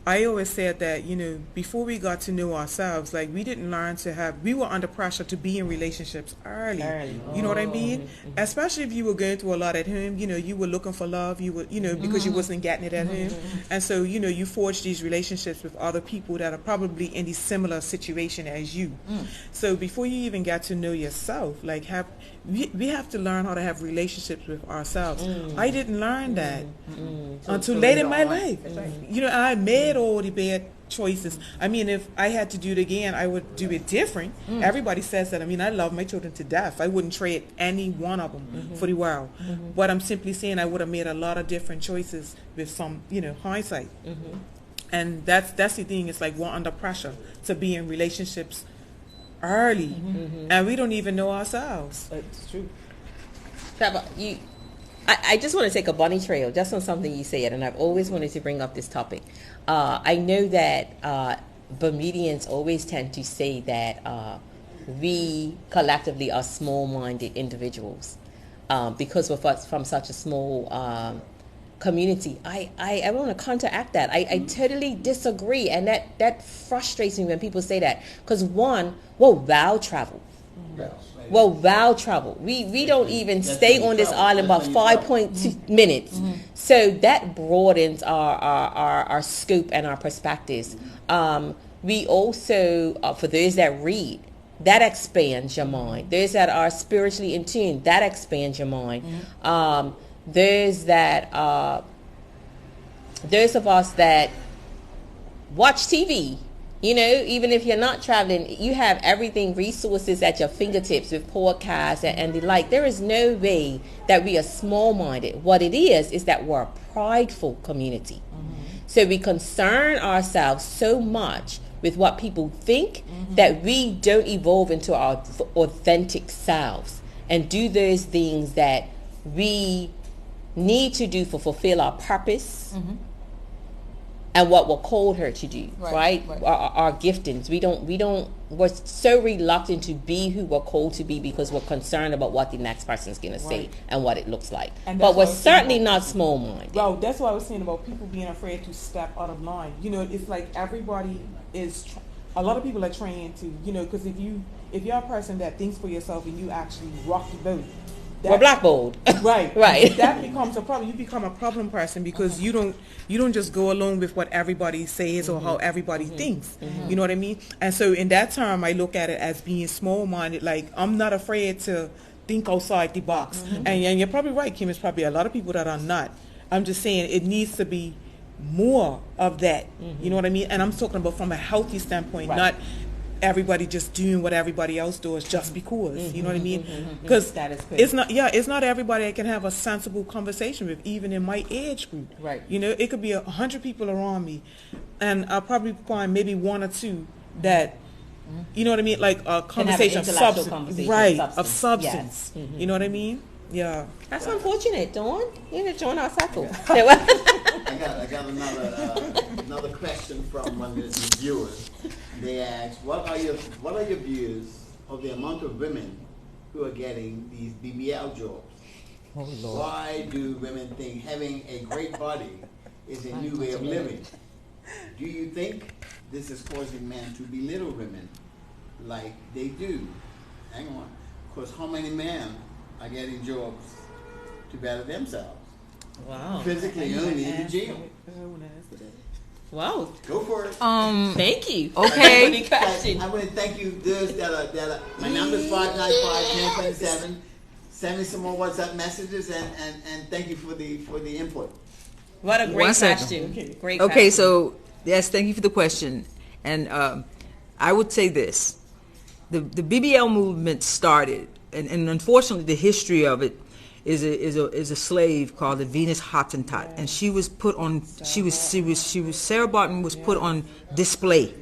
[SPEAKER 3] I always said that, before we got to know ourselves, like we didn't learn we were under pressure to be in relationships early. You know what I mean? Especially if you were going through a lot at home, you were looking for love, you were, because you wasn't getting it at home. And so, you forge these relationships with other people that are probably in the similar situation as you. So before you even get to know yourself, like we have to learn how to have relationships with ourselves. I didn't learn that until late in my life. I made all the bad choices. I mean, if I had to do it again, I would do it different. Everybody says that. I mean, I love my children to death. I wouldn't trade any one of them for the world. But I'm simply saying I would have made a lot of different choices with some, hindsight. And that's the thing. It's like we're under pressure to be in relationships early, and we don't even know ourselves.
[SPEAKER 4] it's true.
[SPEAKER 2] I just want to take a bunny trail just on something you said, and I've always wanted to bring up this topic. I know that Bermudians always tend to say that we collectively are small-minded individuals because we're from such a small community. I want to counteract that. I totally disagree, and that frustrates me when people say that. Because one, well, thou travel. Well, thou travel. We don't even stay on this island about 5.2 minutes. So that broadens our scope and our perspectives. We also, for those that read, that expands your mind. Those that are spiritually in tune, that expands your mind. Those of us that watch TV, even if you're not traveling, you have everything, resources at your fingertips with podcasts and the like. There is no way that we are small-minded. What it is that we're a prideful community. So we concern ourselves so much with what people think that we don't evolve into our authentic selves and do those things that we need to do to fulfill our purpose and what we're called her to do, right? Our giftings. We're so reluctant to be who we're called to be because we're concerned about what the next person's going to say and what it looks like. But we're certainly not small-minded.
[SPEAKER 3] Well, that's what I was saying about people being afraid to step out of line. It's like everybody is, a lot of people are trained to, because if you're a person that thinks for yourself and you actually rock the boat,
[SPEAKER 2] we're blackballed.
[SPEAKER 3] Right. That becomes a problem. You become a problem person because you don't just go along with what everybody says or how everybody thinks. You know what I mean? And so in that term, I look at it as being small-minded. Like, I'm not afraid to think outside the box. And you're probably right, Kim. It's probably a lot of people that are not. I'm just saying it needs to be more of that. You know what I mean? And I'm talking about from a healthy standpoint, not everybody just doing what everybody else does just because. You know what I mean? Because it's not everybody I can have a sensible conversation with, even in my age group.
[SPEAKER 2] Right.
[SPEAKER 3] It could be 100 people around me, and I'll probably find maybe one or two that, you know what I mean, like a conversation of substance, of substance.
[SPEAKER 2] Yes.
[SPEAKER 3] You know what I mean? Yeah.
[SPEAKER 2] That's unfortunate, Dawn. Join our circle.
[SPEAKER 1] I got another question from one of the viewers. They asked, what are your views of the amount of women who are getting these BBL jobs? Oh, Lord. Why do women think having a great body is a new way of living? Do you think this is causing men to belittle women like they do? Hang on. Because how many men are getting jobs to better themselves?
[SPEAKER 2] Wow.
[SPEAKER 1] Physically only in the gym.
[SPEAKER 2] Wow.
[SPEAKER 1] Go for it.
[SPEAKER 2] Thank you.
[SPEAKER 4] Okay.
[SPEAKER 1] I want to thank you, those that are my number is 595-1027. Send me some more WhatsApp messages and thank you for the input.
[SPEAKER 2] What a great question. Great question.
[SPEAKER 4] Okay, so yes, thank you for the question. And I would say this. The BBL movement started, and unfortunately the history of it is a slave called the Venus Hottentot, and she was Sarah Barton was put on display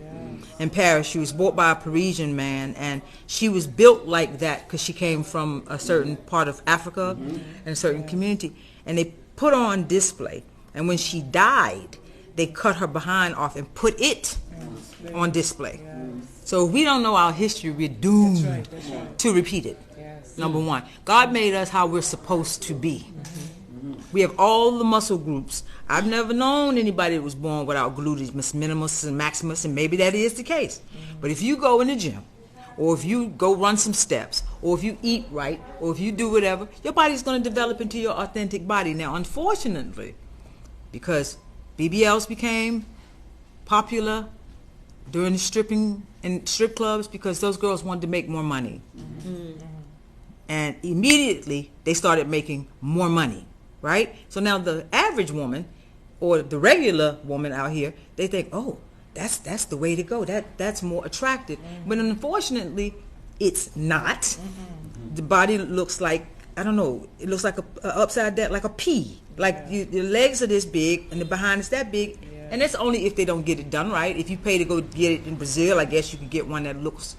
[SPEAKER 4] in Paris. She was bought by a Parisian man, and she was built like that because she came from a certain part of Africa and a certain community, and they put her on display. And when she died, they cut her behind off and put it on display. So if we don't know our history, we're doomed to repeat it. Number one, God made us how we're supposed to be. We have all the muscle groups. I've never known anybody that was born without gluteus minimus and maximus, and maybe that is the case. But if you go in the gym, or if you go run some steps, or if you eat right, or if you do whatever, your body's going to develop into your authentic body. Now, unfortunately, because BBLs became popular during the stripping and strip clubs because those girls wanted to make more money. And immediately they started making more money, right? So now the average woman or the regular woman out here, they think, oh, that's the way to go. That's more attractive. But unfortunately, it's not. The body looks like, I don't know, it looks like a upside down, like a pea. Like your legs are this big and the behind is that big. And that's only if they don't get it done right. If you pay to go get it in Brazil, I guess you could get one that looks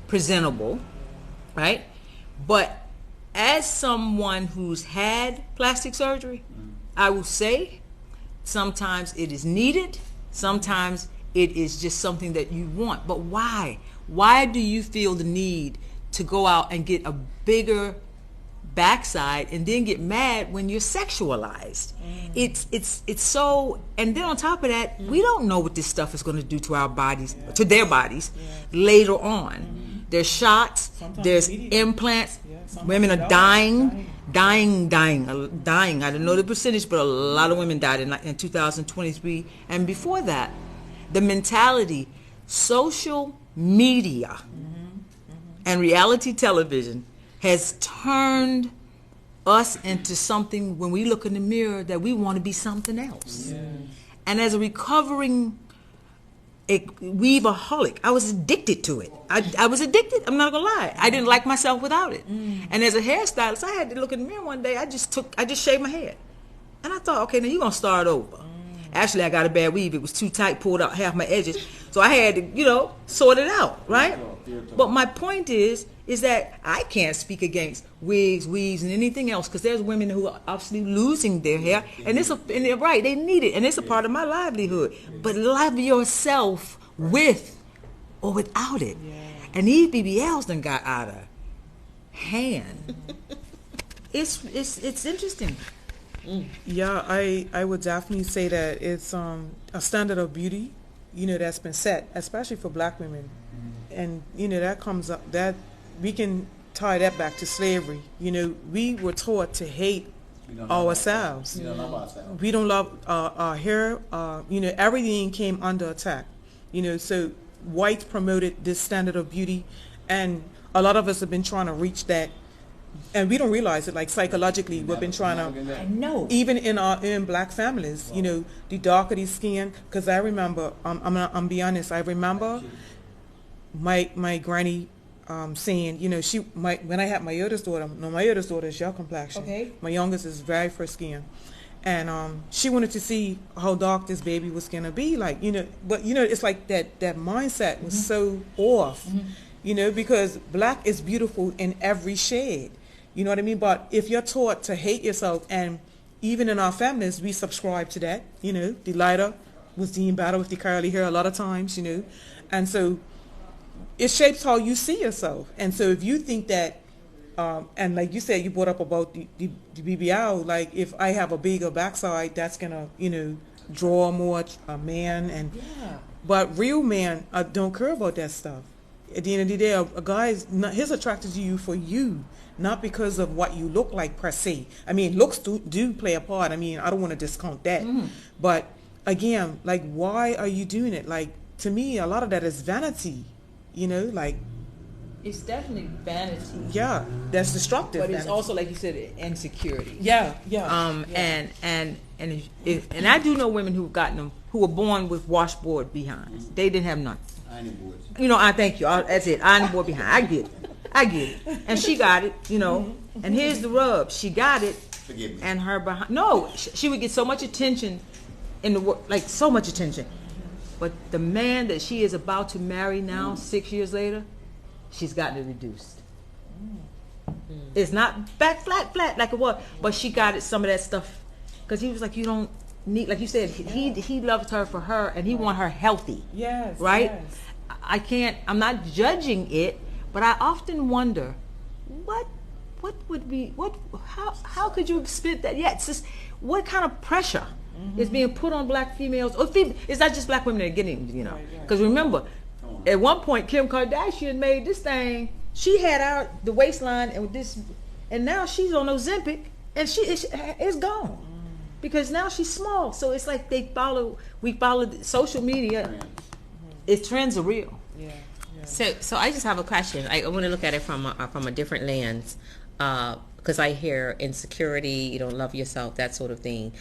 [SPEAKER 4] presentable, right? But as someone who's had plastic surgery, I will say sometimes it is needed, sometimes it is just something that you want. But why? Why do you feel the need to go out and get a bigger backside and then get mad when you're sexualized. It's so, and then on top of that, we don't know what this stuff is going to do to our bodies, to their bodies later on. There's shots, there's implants. Women are dying. I don't know the percentage, but a lot of women died in 2023. And before that, the mentality, social media and reality television has turned us into something, when we look in the mirror, that we want to be something else. And as a recovering weaveaholic, I was addicted to it. I was addicted. I'm not gonna lie. I didn't like myself without it. And as a hairstylist, I had to look in the mirror one day. I just shaved my head, and I thought, okay, now you're gonna start over. Actually, I got a bad weave. It was too tight, pulled out half my edges, so I had to, sort it out, right? But my point is that I can't speak against wigs, weaves, and anything else, because there's women who are obviously losing their hair, and they're right, they need it, and it's a part of my livelihood. But love yourself with or without it. And these BBLs done got out of hand. It's interesting.
[SPEAKER 3] Yeah, I would definitely say that it's a standard of beauty, that's been set, especially for black women. And, that comes up, that we can tie that back to slavery. We were taught to hate ourselves. We don't love our hair. Everything came under attack. So whites promoted this standard of beauty, and a lot of us have been trying to reach that, and we don't realize it. Like psychologically, we've been trying to.
[SPEAKER 4] I know.
[SPEAKER 3] Even in black families, the darker the skin. Because I remember, I'm be honest. I remember my granny saying, when I had my oldest daughter. No, my oldest daughter is your complexion.
[SPEAKER 4] Okay.
[SPEAKER 3] My youngest is very fair skin. And she wanted to see how dark this baby was gonna be, but it's like that mindset was so off, because black is beautiful in every shade, you know what I mean? But if you're taught to hate yourself, and even in our families, we subscribe to that, the lighter was deemed better with the curly hair a lot of times, and so it shapes how you see yourself. And so if you think that, and like you said, you brought up about the BBL, like if I have a bigger backside, that's gonna, draw more a man. But real men don't care about that stuff. At the end of the day, a guy he's attracted to you for you, not because of what you look like per se. I mean, looks do play a part. I mean, I don't want to discount that. But again, like, why are you doing it? Like, to me, a lot of that is vanity, like.
[SPEAKER 4] It's definitely vanity.
[SPEAKER 3] Yeah, that's destructive.
[SPEAKER 4] But it's
[SPEAKER 3] vanity.
[SPEAKER 4] also, like you said, insecurity.
[SPEAKER 3] Yeah.
[SPEAKER 4] And I do know women who've gotten them, who were born with washboard behinds. They didn't have none. I thank you. That's it. Iron board behind. I get it. And she got it. And here's the rub. She got it.
[SPEAKER 1] Forgive me.
[SPEAKER 4] And her behind. No, she would get so much attention in the work, like so much attention. But the man that she is about to marry now, 6 years later, she's gotten it reduced. It's not back flat like it was, but she got it, some of that stuff, because he was like, you don't need, like you said, he loved her for her, and he want her healthy.
[SPEAKER 3] Yes.
[SPEAKER 4] Right?
[SPEAKER 3] Yes.
[SPEAKER 4] I'm not judging it, but I often wonder, what would be, how could you have spent that? Yeah, it's just, what kind of pressure is being put on black females, or it's not just black women that are getting, because remember, at one point, Kim Kardashian made this thing. She had out the waistline and this, and now she's on Ozempic, and it's gone because now she's small. So it's like we follow social media. Its trends are real.
[SPEAKER 3] Yeah.
[SPEAKER 2] So I just have a question. I want to look at it from a different lens, because I hear insecurity, you don't love yourself, that sort of thing.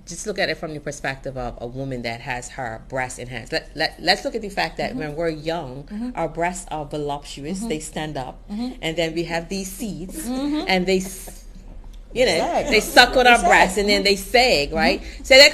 [SPEAKER 2] Just look at it from the perspective of a woman that has her breasts enhanced. Let's look at the fact that when we're young, our breasts are voluptuous, they stand up, and then we have these seeds, and they suck on our breasts, and then they sag, right? So that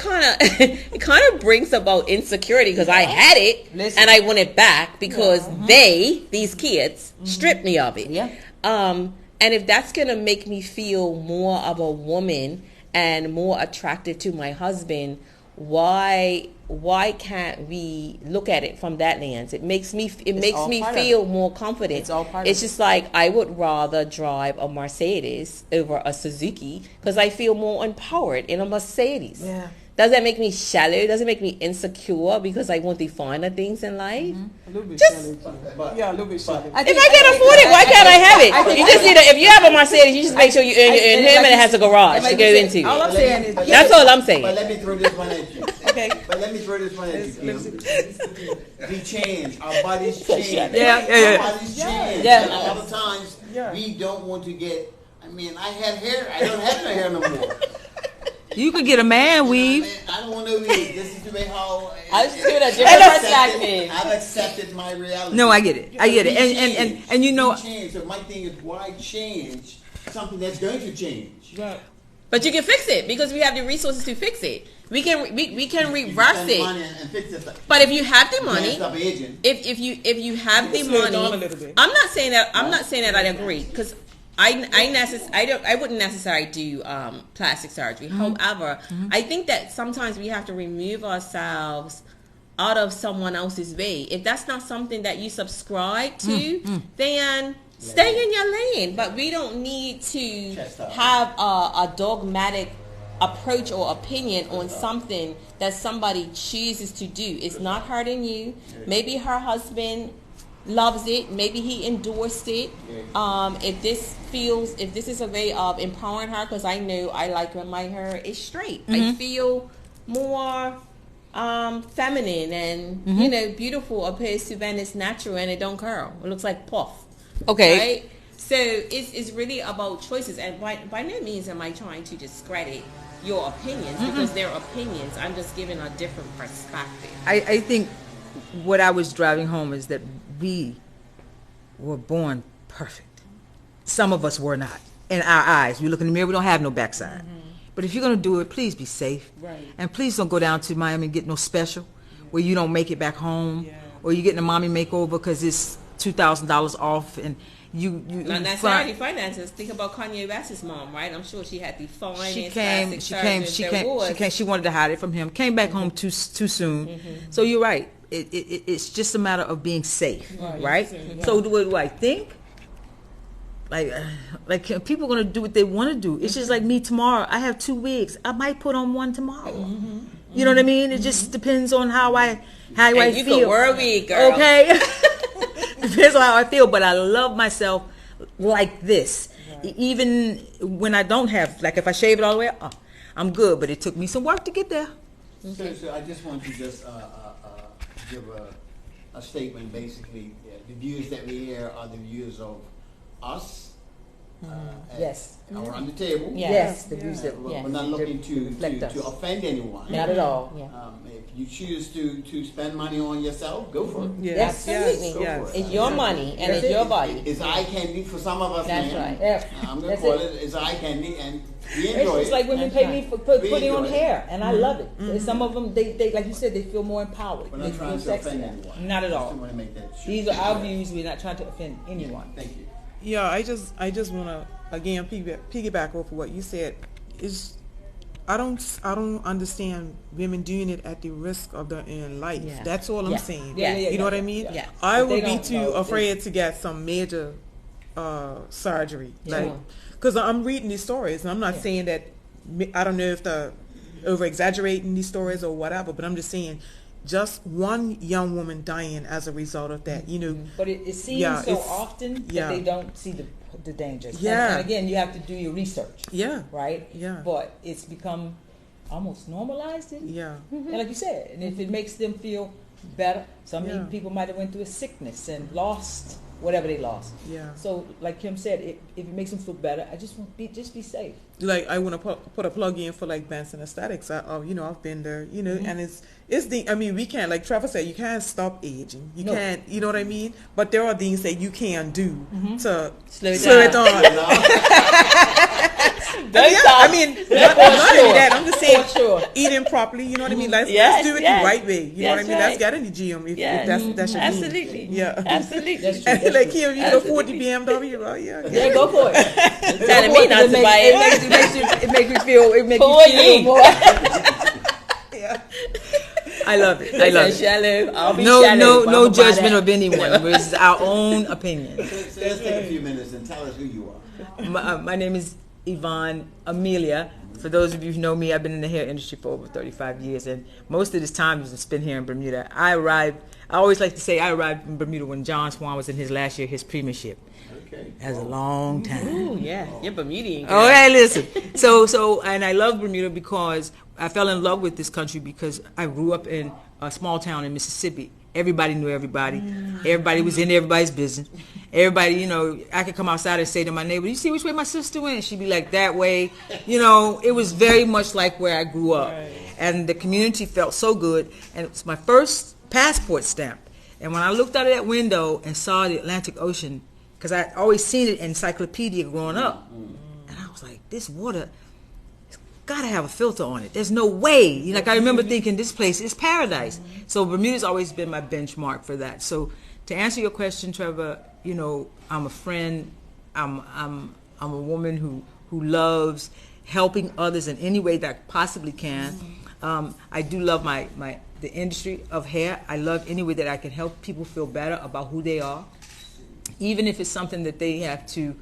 [SPEAKER 2] kind of brings about insecurity, because I had it, and I want it back because these kids, stripped me of it.
[SPEAKER 4] Yeah.
[SPEAKER 2] And if that's going to make me feel more of a woman and more attractive to my husband, why can't we look at it from that lens? It makes me feel more confident.
[SPEAKER 4] It's all part of
[SPEAKER 2] It's just like I would rather drive a Mercedes over a Suzuki because I feel more empowered in a Mercedes.
[SPEAKER 4] Yeah.
[SPEAKER 2] Does that make me shallow? Does it make me insecure because I want the finer things in life?
[SPEAKER 3] A little bit
[SPEAKER 2] Just-
[SPEAKER 3] shallow. Yeah, a little bit shallow.
[SPEAKER 2] If I can afford it, why can't I have it? You just need to, if you have a Mercedes, you just make sure you earn him and it has a garage to go into.
[SPEAKER 4] All I'm saying is,
[SPEAKER 2] That's all I'm saying.
[SPEAKER 1] But let me throw this one at you.
[SPEAKER 3] Okay.
[SPEAKER 1] But let me throw this one at you, Kim. We change. Our bodies change.
[SPEAKER 4] Yeah.
[SPEAKER 1] Our bodies change.
[SPEAKER 4] Yeah.
[SPEAKER 1] And a lot of times, we don't want to get, I mean, I had hair. I don't have no hair no more.
[SPEAKER 4] you could get a man weave.
[SPEAKER 1] I don't want no weave. This is the way how
[SPEAKER 2] I just do that different perspective.
[SPEAKER 1] I've accepted my reality.
[SPEAKER 4] No, I get it. And you know,
[SPEAKER 1] We change. So my thing is, why change something that's going to change?
[SPEAKER 3] Right.
[SPEAKER 2] But you can fix it because we have the resources to fix it. We can reverse
[SPEAKER 1] Spend money
[SPEAKER 2] it.
[SPEAKER 1] and fix it.
[SPEAKER 2] But if you have the
[SPEAKER 1] You
[SPEAKER 2] money,
[SPEAKER 1] can't stop aging.
[SPEAKER 2] if you have the
[SPEAKER 3] Slow it down a
[SPEAKER 2] money,
[SPEAKER 3] little bit.
[SPEAKER 2] I'm not saying that I agree because I wouldn't necessarily do plastic surgery. However, I think that sometimes we have to remove ourselves out of someone else's way. If that's not something that you subscribe to, then stay in your lane. But we don't need to have a dogmatic approach or opinion on something that somebody chooses to do. It's not hurting you. Maybe her husband loves it. Maybe he endorsed it. If this is a way of empowering her, because I know I like when my hair is straight. I feel more feminine and beautiful opposed to when it's natural and it don't curl. It looks like puff.
[SPEAKER 4] okay.
[SPEAKER 2] Right? So it's really about choices, and by no means am I trying to discredit your opinions because they're opinions. I'm just giving a different perspective.
[SPEAKER 4] I think what I was driving home is that we were born perfect. Some of us were not. In our eyes, we look in the mirror, we don't have no backside. But if you're going to do it, please be safe.
[SPEAKER 3] Right.
[SPEAKER 4] And please don't go down to Miami and get no special where you don't make it back home, or you're getting a mommy makeover because it's $2,000 off and you
[SPEAKER 2] Not necessarily finances. Think about Kanye West's mom, right? I'm sure she had the finest
[SPEAKER 4] she wanted to hide it from him. Came back home too soon. So you're right. It's just a matter of being safe, right? So do I think? Like people are gonna do what they want to do. It's just like me tomorrow. I have 2 wigs. I might put on one tomorrow. You know what I mean? It just depends on how I
[SPEAKER 2] you
[SPEAKER 4] feel.
[SPEAKER 2] could wear a wig, girl.
[SPEAKER 4] Okay. Depends on how I feel, but I love myself like this. Even when I don't have, like if I shave it all the way up, I'm good. But it took me some work to get there.
[SPEAKER 1] So I just want to just give a statement. Basically, the views that we hear are the views of us.
[SPEAKER 4] Yes.
[SPEAKER 1] Around the table.
[SPEAKER 2] Yeah.
[SPEAKER 4] Yes, the views that
[SPEAKER 1] We're not looking
[SPEAKER 4] reflect us.
[SPEAKER 1] to offend anyone.
[SPEAKER 4] Not at all.
[SPEAKER 1] If you choose to spend money on yourself, go for it.
[SPEAKER 3] Yes.
[SPEAKER 2] Absolutely.
[SPEAKER 3] Yes.
[SPEAKER 2] It's your money and
[SPEAKER 4] That's
[SPEAKER 2] it's your
[SPEAKER 4] it.
[SPEAKER 2] body.
[SPEAKER 1] It's eye candy for some of us.
[SPEAKER 2] That's
[SPEAKER 1] man.
[SPEAKER 2] right.
[SPEAKER 4] Yeah.
[SPEAKER 1] I'm gonna
[SPEAKER 4] That's
[SPEAKER 1] call
[SPEAKER 4] it.
[SPEAKER 1] it. It's eye candy, and we enjoy
[SPEAKER 4] It's
[SPEAKER 1] it.
[SPEAKER 4] like women
[SPEAKER 2] That's
[SPEAKER 4] pay
[SPEAKER 2] right.
[SPEAKER 4] me for
[SPEAKER 1] We
[SPEAKER 4] putting on
[SPEAKER 1] enjoy it.
[SPEAKER 4] hair, and I love it. And some of them, they like you said, they feel more empowered.
[SPEAKER 1] We're
[SPEAKER 4] They
[SPEAKER 1] not trying
[SPEAKER 4] feel
[SPEAKER 1] to
[SPEAKER 4] sexy
[SPEAKER 1] offend
[SPEAKER 4] now.
[SPEAKER 1] anyone.
[SPEAKER 4] Not at
[SPEAKER 1] Just
[SPEAKER 4] all.
[SPEAKER 1] want to make that sure.
[SPEAKER 4] These are our views. We're not trying to offend anyone.
[SPEAKER 1] Thank you.
[SPEAKER 3] Yeah, I just want to again piggyback off of what you said. I don't understand women doing it at the risk of their own life.
[SPEAKER 2] Yeah.
[SPEAKER 3] That's all I'm
[SPEAKER 2] Yeah.
[SPEAKER 3] saying.
[SPEAKER 2] Yeah, yeah,
[SPEAKER 3] You know what I mean?
[SPEAKER 2] yeah.
[SPEAKER 3] I
[SPEAKER 4] But they
[SPEAKER 3] would be
[SPEAKER 4] don't
[SPEAKER 3] too
[SPEAKER 4] know.
[SPEAKER 3] afraid to get some major surgery,
[SPEAKER 2] Yeah.
[SPEAKER 3] like because I'm reading these stories, and I'm not saying that I don't know if they're over exaggerating these stories or whatever, but I'm just saying. Just one young woman dying as a result of that,
[SPEAKER 4] But it seems
[SPEAKER 3] Yeah,
[SPEAKER 4] so
[SPEAKER 3] it's-
[SPEAKER 4] often that
[SPEAKER 3] yeah.
[SPEAKER 4] they don't see the dangers.
[SPEAKER 3] Yeah.
[SPEAKER 4] And again, you have to do your research.
[SPEAKER 3] Yeah.
[SPEAKER 4] Right.
[SPEAKER 3] Yeah.
[SPEAKER 4] But it's become almost normalized.
[SPEAKER 3] Yeah.
[SPEAKER 4] And like you said, and if it makes them feel better, some
[SPEAKER 3] Yeah.
[SPEAKER 4] people might have went through a sickness and lost whatever they lost.
[SPEAKER 3] Yeah.
[SPEAKER 4] So, like Kim said, if it makes them feel better, I just want just be safe.
[SPEAKER 3] Like I want to put a plug in for like Benson Aesthetics. I've been there, and we can't, like Trevor said, you can't stop aging. You
[SPEAKER 4] No.
[SPEAKER 3] can't, you know what I mean? But there are things that you can do to
[SPEAKER 2] Slow it
[SPEAKER 3] slow it
[SPEAKER 2] down.
[SPEAKER 3] down.
[SPEAKER 2] Don't
[SPEAKER 3] Yeah,
[SPEAKER 2] stop.
[SPEAKER 3] I mean, not only that, I'm just saying,
[SPEAKER 4] For sure.
[SPEAKER 3] eating properly, you know what I mean? Let's
[SPEAKER 2] Yes,
[SPEAKER 3] do it
[SPEAKER 2] yes.
[SPEAKER 3] the right way. You know what I
[SPEAKER 2] That's
[SPEAKER 3] mean?
[SPEAKER 2] right.
[SPEAKER 3] Let's get in the gym if
[SPEAKER 2] Yes.
[SPEAKER 3] that's your mean.
[SPEAKER 2] Absolutely.
[SPEAKER 3] Yeah.
[SPEAKER 2] Absolutely.
[SPEAKER 4] That's true.
[SPEAKER 3] And like Kim, you can afford the BMW, right? Yeah.
[SPEAKER 4] Yeah, go for it.
[SPEAKER 2] Telling me not to buy it.
[SPEAKER 4] It makes me feel. It makes
[SPEAKER 2] Who
[SPEAKER 4] me
[SPEAKER 2] are
[SPEAKER 4] feel
[SPEAKER 2] you?
[SPEAKER 4] more. I love it. I love it.
[SPEAKER 2] Shallow. I'll be
[SPEAKER 4] No,
[SPEAKER 2] shallow. but
[SPEAKER 4] no
[SPEAKER 2] I'm about
[SPEAKER 4] judgment
[SPEAKER 2] that.
[SPEAKER 4] of anyone. It's our own opinion.
[SPEAKER 1] So let's take a few minutes and tell us who you are.
[SPEAKER 4] My name is Yvonne Amelia. For those of you who know me, I've been in the hair industry for over 35 years, and most of this time is spent here in Bermuda. I always like to say I arrived in Bermuda when John Swan was in his last year, his premiership.
[SPEAKER 1] Okay.
[SPEAKER 4] That's a long time.
[SPEAKER 2] Ooh, yeah, you're Bermudian. Girl.
[SPEAKER 4] Oh, hey, listen. So, and I love Bermuda because I fell in love with this country because I grew up in a small town in Mississippi. Everybody knew everybody. Everybody was in everybody's business. Everybody, you know, I could come outside and say to my neighbor, "You see which way my sister went?" She'd be like, "That way." You know, it was very much like where I grew up. And the community felt so good. And it was my first passport stamp. And when I looked out of that window and saw the Atlantic Ocean, because I always seen it in encyclopedia growing up, and I was like, this water, it's got to have a filter on it. There's no way. Like, I remember thinking, this place is paradise. So Bermuda's always been my benchmark for that. So to answer your question, Trevor, you know, I'm a friend. I'm a woman who loves helping others in any way that I possibly can. I do love the industry of hair. I love any way that I can help people feel better about who they are. Even if it's something that they have to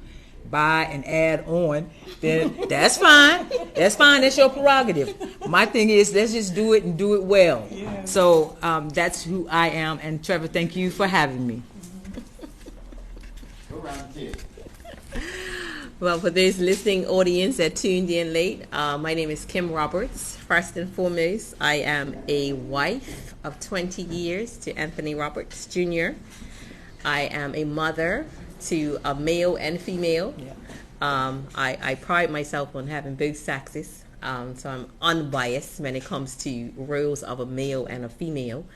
[SPEAKER 4] buy and add on, then that's fine. That's fine. That's your prerogative. My thing is, let's just do it and do it well. Yeah. So that's who I am. And Trevor, thank you for having me.
[SPEAKER 1] Go around here.
[SPEAKER 2] Well, for those listening audience that tuned in late, my name is Kim Roberts. First and foremost, I am a wife of 20 years to Anthony Roberts Jr. I am a mother to a male and female. Yeah. I pride myself on having both sexes, so I'm unbiased when it comes to roles of a male and a female.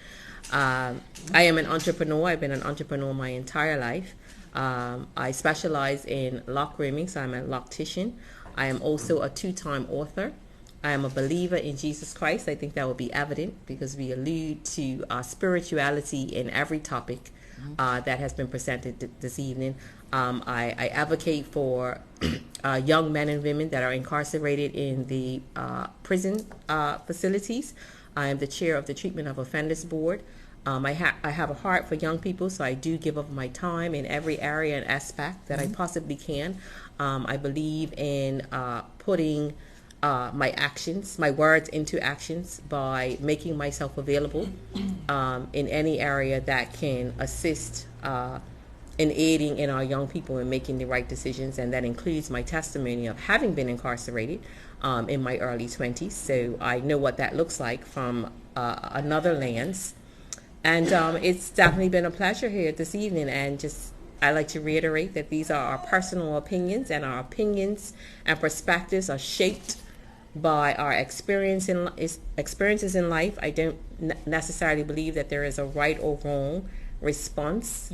[SPEAKER 2] I am an entrepreneur. I've been an entrepreneur my entire life. I specialize in lock grooming, so I'm a loctician. I am also a 2-time author. I am a believer in Jesus Christ. I think that will be evident because we allude to spirituality in every topic that has been presented this evening. I advocate for young men and women that are incarcerated in the prison facilities. I am the chair of the Treatment of Offenders Board. I have a heart for young people, so I do give up my time in every area and aspect that I possibly can. I believe in putting my words into actions by making myself available in any area that can assist in aiding in our young people in making the right decisions, and that includes my testimony of having been incarcerated in my early 20s, so I know what that looks like from another lens. And it's definitely been a pleasure here this evening, and just I like to reiterate that these are our personal opinions, and our opinions and perspectives are shaped by our experiences in life. I don't necessarily believe that there is a right or wrong response.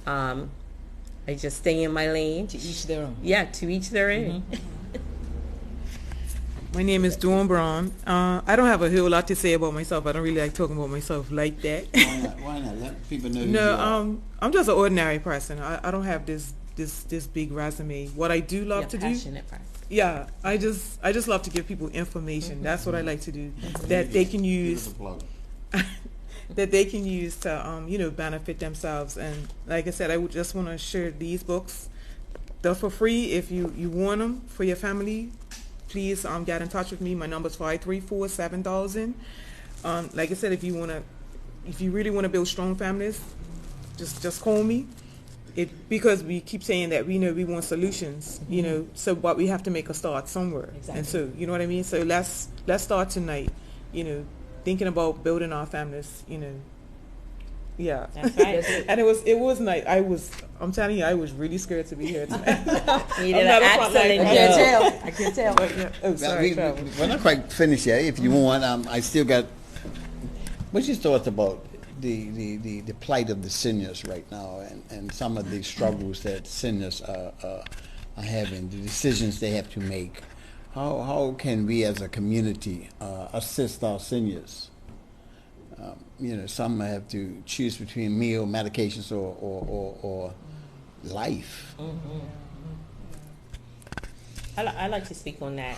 [SPEAKER 2] I just stay in my lane.
[SPEAKER 4] To each their own.
[SPEAKER 2] Yeah, to each their own.
[SPEAKER 3] My name is Dawn Brown. I don't have a whole lot to say about myself. I don't really like talking about myself like that.
[SPEAKER 1] Why not? Let people know who you are.
[SPEAKER 3] I'm just an ordinary person. I don't have this big resume. What I do love to do,
[SPEAKER 2] Passionate person.
[SPEAKER 3] yeah, I just love to give people information. That's what I like to do. That they can use. That they can use to benefit themselves. And like I said, I would just want to share these books. They're for free. If you want them for your family, please get in touch with me. My number is 534-7000. Like I said, if you really want to build strong families, just call me. Because we keep saying that we want solutions, so but we have to make a start somewhere. Exactly. And so you know what I mean. So let's start tonight. Thinking about building our families. Yeah.
[SPEAKER 2] That's right.
[SPEAKER 3] And it was nice. I'm telling you, I was really scared to be here tonight.
[SPEAKER 2] You did an excellent job.
[SPEAKER 4] I can tell.
[SPEAKER 3] But, yeah. Oh, sorry,
[SPEAKER 1] we're not quite finished yet. If you want, I still got. What's your thoughts about the plight of the seniors right now, and some of the struggles that seniors are having, the decisions they have to make? How can we as a community assist our seniors? Some have to choose between meal, medications, or life.
[SPEAKER 2] I like to speak on that.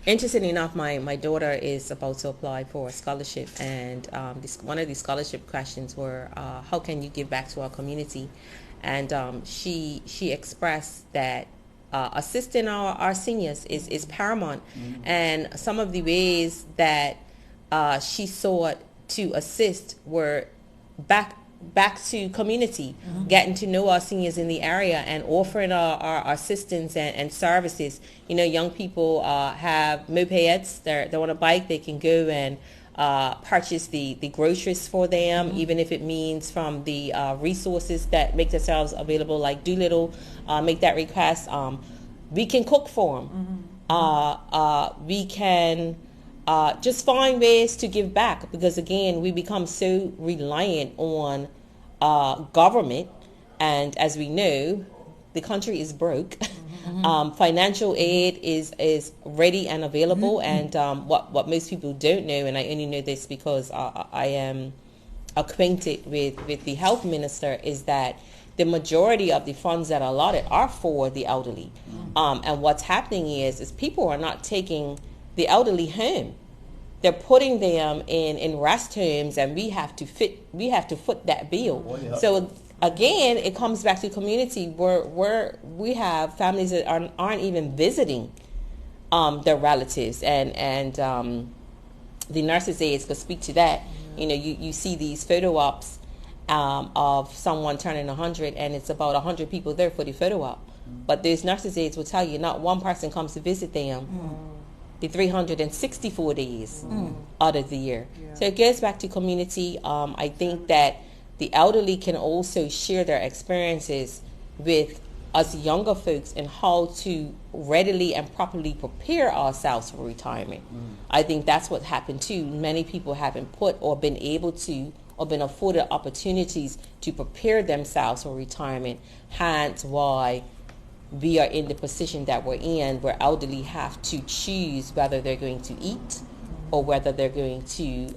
[SPEAKER 2] Interestingly enough, my daughter is about to apply for a scholarship, and one of the scholarship questions were, how can you give back to our community? And she expressed that assisting our seniors is paramount, and some of the ways that she sought to assist were back to community, getting to know our seniors in the area and offering our assistance and services. Young people have mopeds, they're on a bike, they can go and purchase the groceries for them, even if it means from the resources that make themselves available, like Doolittle, make that request. We can cook for them. We can just find ways to give back, because again, we become so reliant on government, and as we know, the country is broke. Financial aid is ready and available, and what most people don't know, and I only know this because I am acquainted with the health minister, is that the majority of the funds that are allotted are for the elderly. And what's happening is people are not taking the elderly home. They're putting them in rest homes, and we have to foot that bill. So again, it comes back to community where we have families that aren't even visiting their relatives, and the nurses' aides could speak to that. You see these photo ops of someone turning 100, and it's about 100 people there for the photo op. But those nurses' aides will tell you not one person comes to visit them the 364 days out of the year. Yeah. So it goes back to community. I think that the elderly can also share their experiences with us younger folks and how to readily and properly prepare ourselves for retirement. I think that's what happened too. Many people haven't put or been able to or been afforded opportunities to prepare themselves for retirement, hence why we are in the position that we're in, where elderly have to choose whether they're going to eat or whether they're going to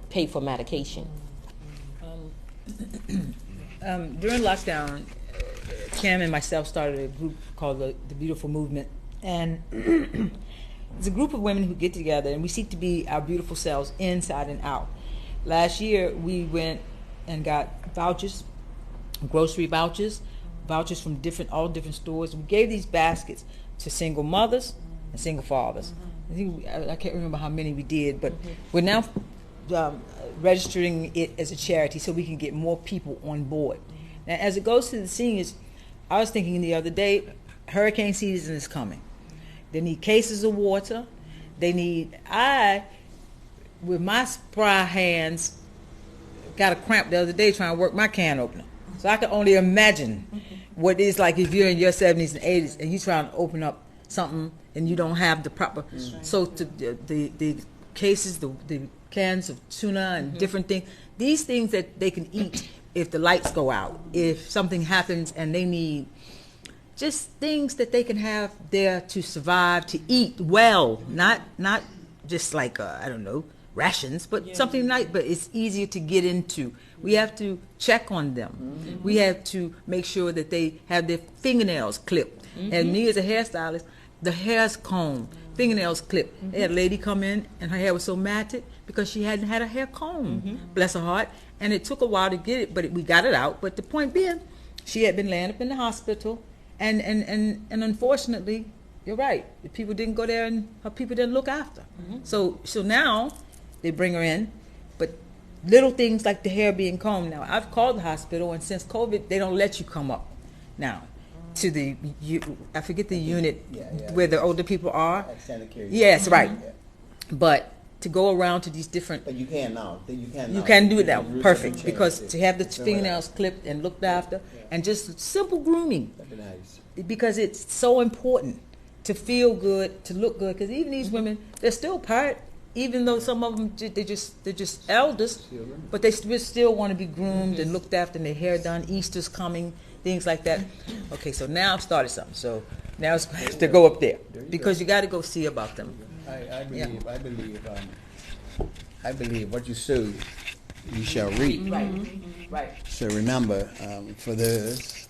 [SPEAKER 2] pay for medication.
[SPEAKER 4] During lockdown, Kim and myself started a group called the Beautiful Movement, and it's a group of women who get together and we seek to be our beautiful selves inside and out. Last year, we went and got vouchers, grocery vouchers from all different stores. We gave these baskets to single mothers and single fathers. I can't remember how many we did, but we're now registering it as a charity so we can get more people on board. Now, as it goes to the seniors, I was thinking the other day, hurricane season is coming. They need cases of water. With my spry hands, got a cramp the other day trying to work my can opener. So I can only imagine what it's like if you're in your 70s and 80s and you're trying to open up something and you don't have the proper. So the cases, the cans of tuna and different things, these things that they can eat if the lights go out, if something happens and they need just things that they can have there to survive, to eat well, not just like, I don't know, rations, but something like, but it's easier to get into. We have to check on them. We have to make sure that they have their fingernails clipped. And me as a hairstylist, the hair's combed, fingernails clipped. They had a lady come in and her hair was so matted because she hadn't had her hair combed, bless her heart. And it took a while to get it, but we got it out. But the point being, she had been laying up in the hospital, and unfortunately, you're right, the people didn't go there and her people didn't look after. So now they bring her in, but little things like the hair being combed. Now, I've called the hospital, and since COVID, they don't let you come up now to the, I forget the unit where the older people are. Yes, right. But to go around to these different...
[SPEAKER 5] But you can now.
[SPEAKER 4] You can do it now. Perfect. Because to have the fingernails clipped and looked after, and just simple grooming. Because it's so important to feel good, to look good. Because even these women, they're still part. Even though some of them, they're just elders, but they still want to be groomed and looked after and their hair done. Easter's coming, things like that. Okay, so now I've started something. So now it's going to go up there because you got to go see about them.
[SPEAKER 1] I believe what you sow, you shall reap.
[SPEAKER 4] Right.
[SPEAKER 1] So remember, for those,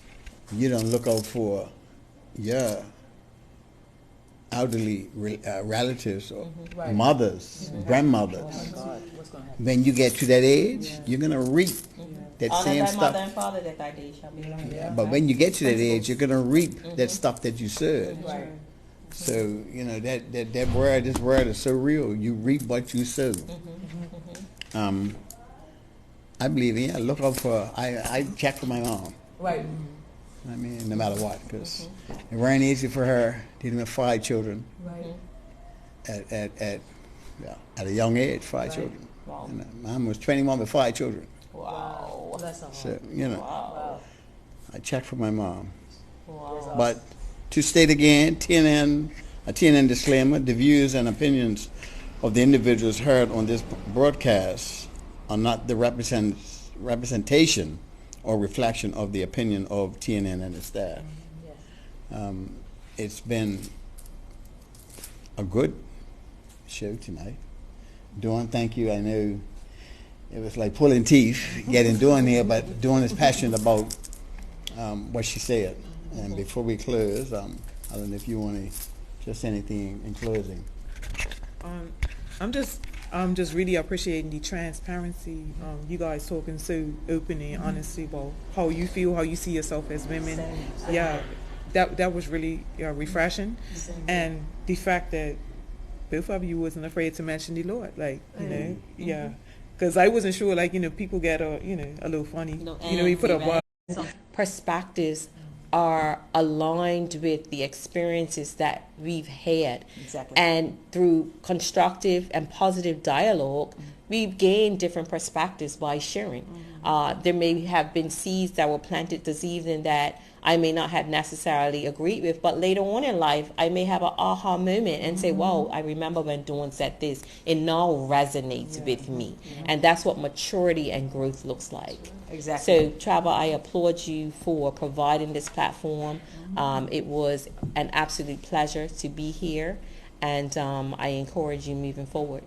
[SPEAKER 1] you don't look out for your elderly relatives or
[SPEAKER 4] Right.
[SPEAKER 1] mothers, grandmothers.
[SPEAKER 4] God, what's going to happen?
[SPEAKER 1] When you get to that age, you're gonna reap that
[SPEAKER 2] All
[SPEAKER 1] same
[SPEAKER 2] that thy mother
[SPEAKER 1] stuff.
[SPEAKER 2] and father that thy days shall be long.
[SPEAKER 1] Yeah, but when you get to that age, you're gonna reap that stuff that you sowed.
[SPEAKER 4] Right.
[SPEAKER 1] So that word, this word is so real. You reap what you sow. I believe, yeah. Look out for. I check for my mom.
[SPEAKER 4] Right.
[SPEAKER 1] I mean, no matter what, because it weren't easy for her dealing with 5 children
[SPEAKER 4] Right.
[SPEAKER 1] at a young age. 5 children.
[SPEAKER 2] Wow.
[SPEAKER 1] And mom was 21 with 5 children.
[SPEAKER 2] Wow.
[SPEAKER 4] That's a
[SPEAKER 1] So
[SPEAKER 2] Wow.
[SPEAKER 1] I checked for my mom.
[SPEAKER 2] Wow.
[SPEAKER 1] But to state again, a TNN disclaimer: the views and opinions of the individuals heard on this broadcast are not the representation or reflection of the opinion of TNN and its staff. It's been a good show tonight. Dawn, thank you. I know it was like pulling teeth getting Dawn here, but Dawn is passionate about what she said. And before we close, I don't know if you want to just anything in closing.
[SPEAKER 3] I'm just really appreciating the transparency. You guys talking so openly and honestly about how you feel, how you see yourself as women. Yeah, that was really refreshing, and the fact that both of you wasn't afraid to mention the Lord, like yeah, because I wasn't sure, like people get a little funny, you put up.
[SPEAKER 2] Perspectives are aligned with the experiences that we've had.
[SPEAKER 4] Exactly.
[SPEAKER 2] And through constructive and positive dialogue, we've gained different perspectives by sharing. There may have been seeds that were planted this evening that I may not have necessarily agreed with, but later on in life, I may have an aha moment and say, wow, I remember when Dawn said this. It now resonates with me. And that's what maturity and growth looks like.
[SPEAKER 4] Exactly.
[SPEAKER 2] So, Trevor, I applaud you for providing this platform. It was an absolute pleasure to be here, and I encourage you moving forward.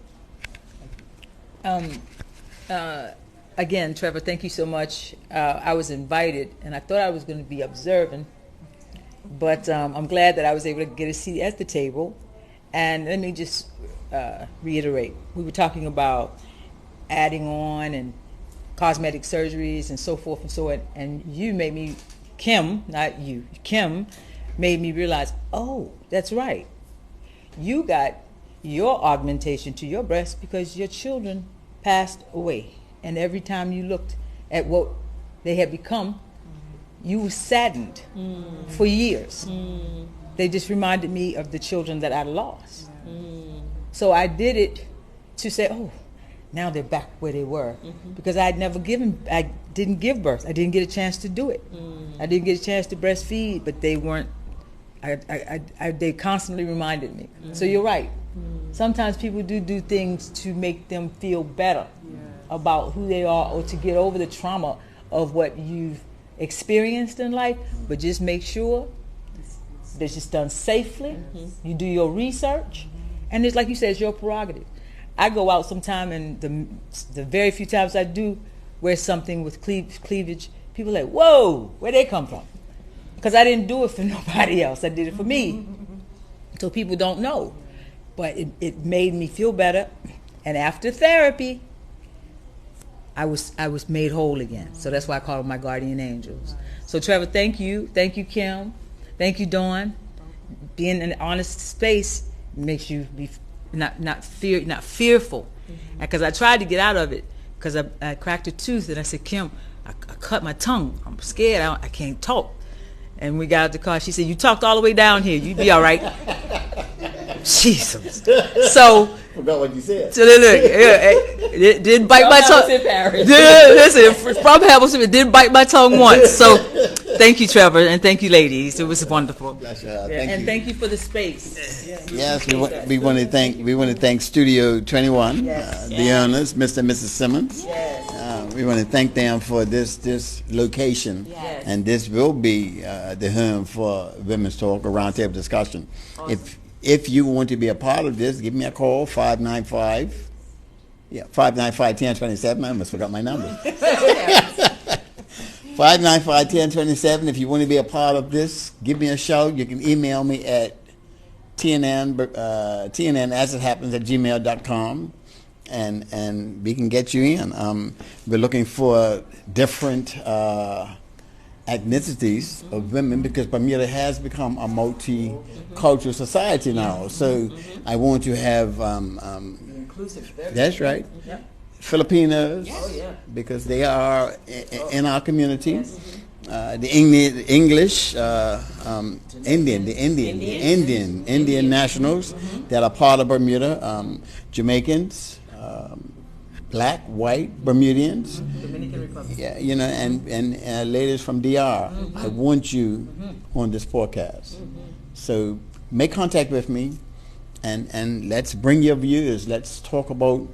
[SPEAKER 4] Again, Trevor, thank you so much. I was invited, and I thought I was going to be observing, but I'm glad that I was able to get a seat at the table. And let me just reiterate. We were talking about adding on and cosmetic surgeries and so forth and so on, and you made me, Kim, not you, Kim, made me realize, oh, that's right. You got your augmentation to your breast because your children passed away. And every time you looked at what they had become, you were saddened for years. They just reminded me of the children that I lost. So I did it to say, oh, now they're back where they were. Because I didn't give birth. I didn't get a chance to do it. I didn't get a chance to breastfeed, but they weren't, they constantly reminded me. So you're right. Sometimes people do things to make them feel better about who they are, or to get over the trauma of what you've experienced in life, but just make sure that it's done safely. You do your research, and it's like you said, it's your prerogative. I go out sometime, and the very few times I do wear something with cleavage, people are like, whoa, where'd they come from? Because I didn't do it for nobody else. I did it for me. So people don't know. But it made me feel better. And after therapy, I was made whole again. So that's why I call them my guardian angels. So Trevor, thank you. Thank you, Kim. Thank you, Dawn. Being in an honest space makes you be not fearful. Because I tried to get out of it because I cracked a tooth, and I said, Kim, I cut my tongue. I'm scared. I can't talk. And we got out the car. She said, you talked all the way down here. You'd be all right. Jesus. So
[SPEAKER 1] Forgot what you said.
[SPEAKER 4] So look, it didn't bite my tongue. Listen, from Hamilton, it did bite my tongue once. So thank you, Trevor, and thank you, ladies. It was wonderful. Thank you for the space.
[SPEAKER 1] Yes, we want to thank Studio 21, the owners, Mr. and Mrs. Simmons. We want to thank them for this location, and this will be the home for Women's Talk, a roundtable discussion. Awesome. If you want to be a part of this, give me a call, 595-1027. I almost forgot my number. 595-1027. If you want to be a part of this, give me a shout. You can email me at TNN as it happens at gmail.com, and we can get you in. We're looking for different ethnicities of women because Bermuda has become a multicultural society now. So I want to have
[SPEAKER 4] Inclusive.
[SPEAKER 1] that's right.
[SPEAKER 4] Yep.
[SPEAKER 1] Filipinos,
[SPEAKER 4] Oh, yeah.
[SPEAKER 1] because they are in our community. The English, Indian nationals that are part of Bermuda, Jamaicans, black, white, Bermudians,
[SPEAKER 4] Dominican Republic.
[SPEAKER 1] yeah, you know, and ladies from DR. I want you on this podcast. So make contact with me, and let's bring your views. Let's talk about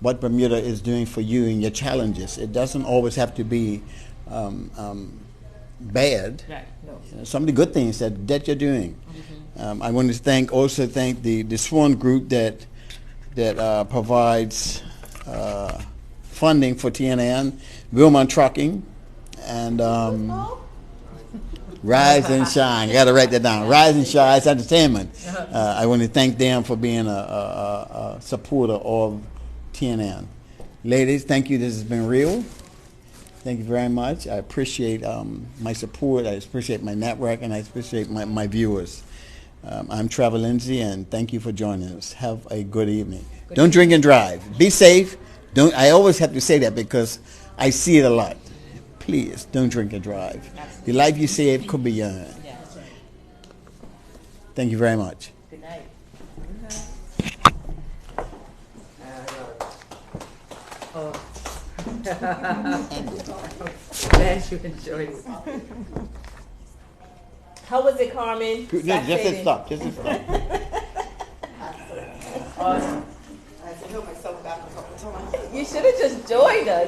[SPEAKER 1] what Bermuda is doing for you and your challenges. It doesn't always have to be bad.
[SPEAKER 4] Right. No.
[SPEAKER 1] You know, some of the good things that you're doing. I want to thank the Swan Group that provides funding for TNN, Wilmot Trucking, and Rise and Shine. You got to write that down. Rise and Shine Entertainment. I want to thank them for being a supporter of TNN. Ladies, thank you. This has been real. Thank you very much. I appreciate my support. I appreciate my network, and I appreciate my viewers. I'm Trevor Lindsay, and thank you for joining us. Have a good evening. Don't drink and drive. Be safe. Don't. I always have to say that because I see it a lot. Please don't drink and drive. The life you save could be yours. Thank you very much.
[SPEAKER 2] Good night.
[SPEAKER 4] Glad you enjoyed it.
[SPEAKER 2] How was it, Carmen?
[SPEAKER 1] Just stop. Just stop.
[SPEAKER 4] Awesome.
[SPEAKER 2] You should have just joined us.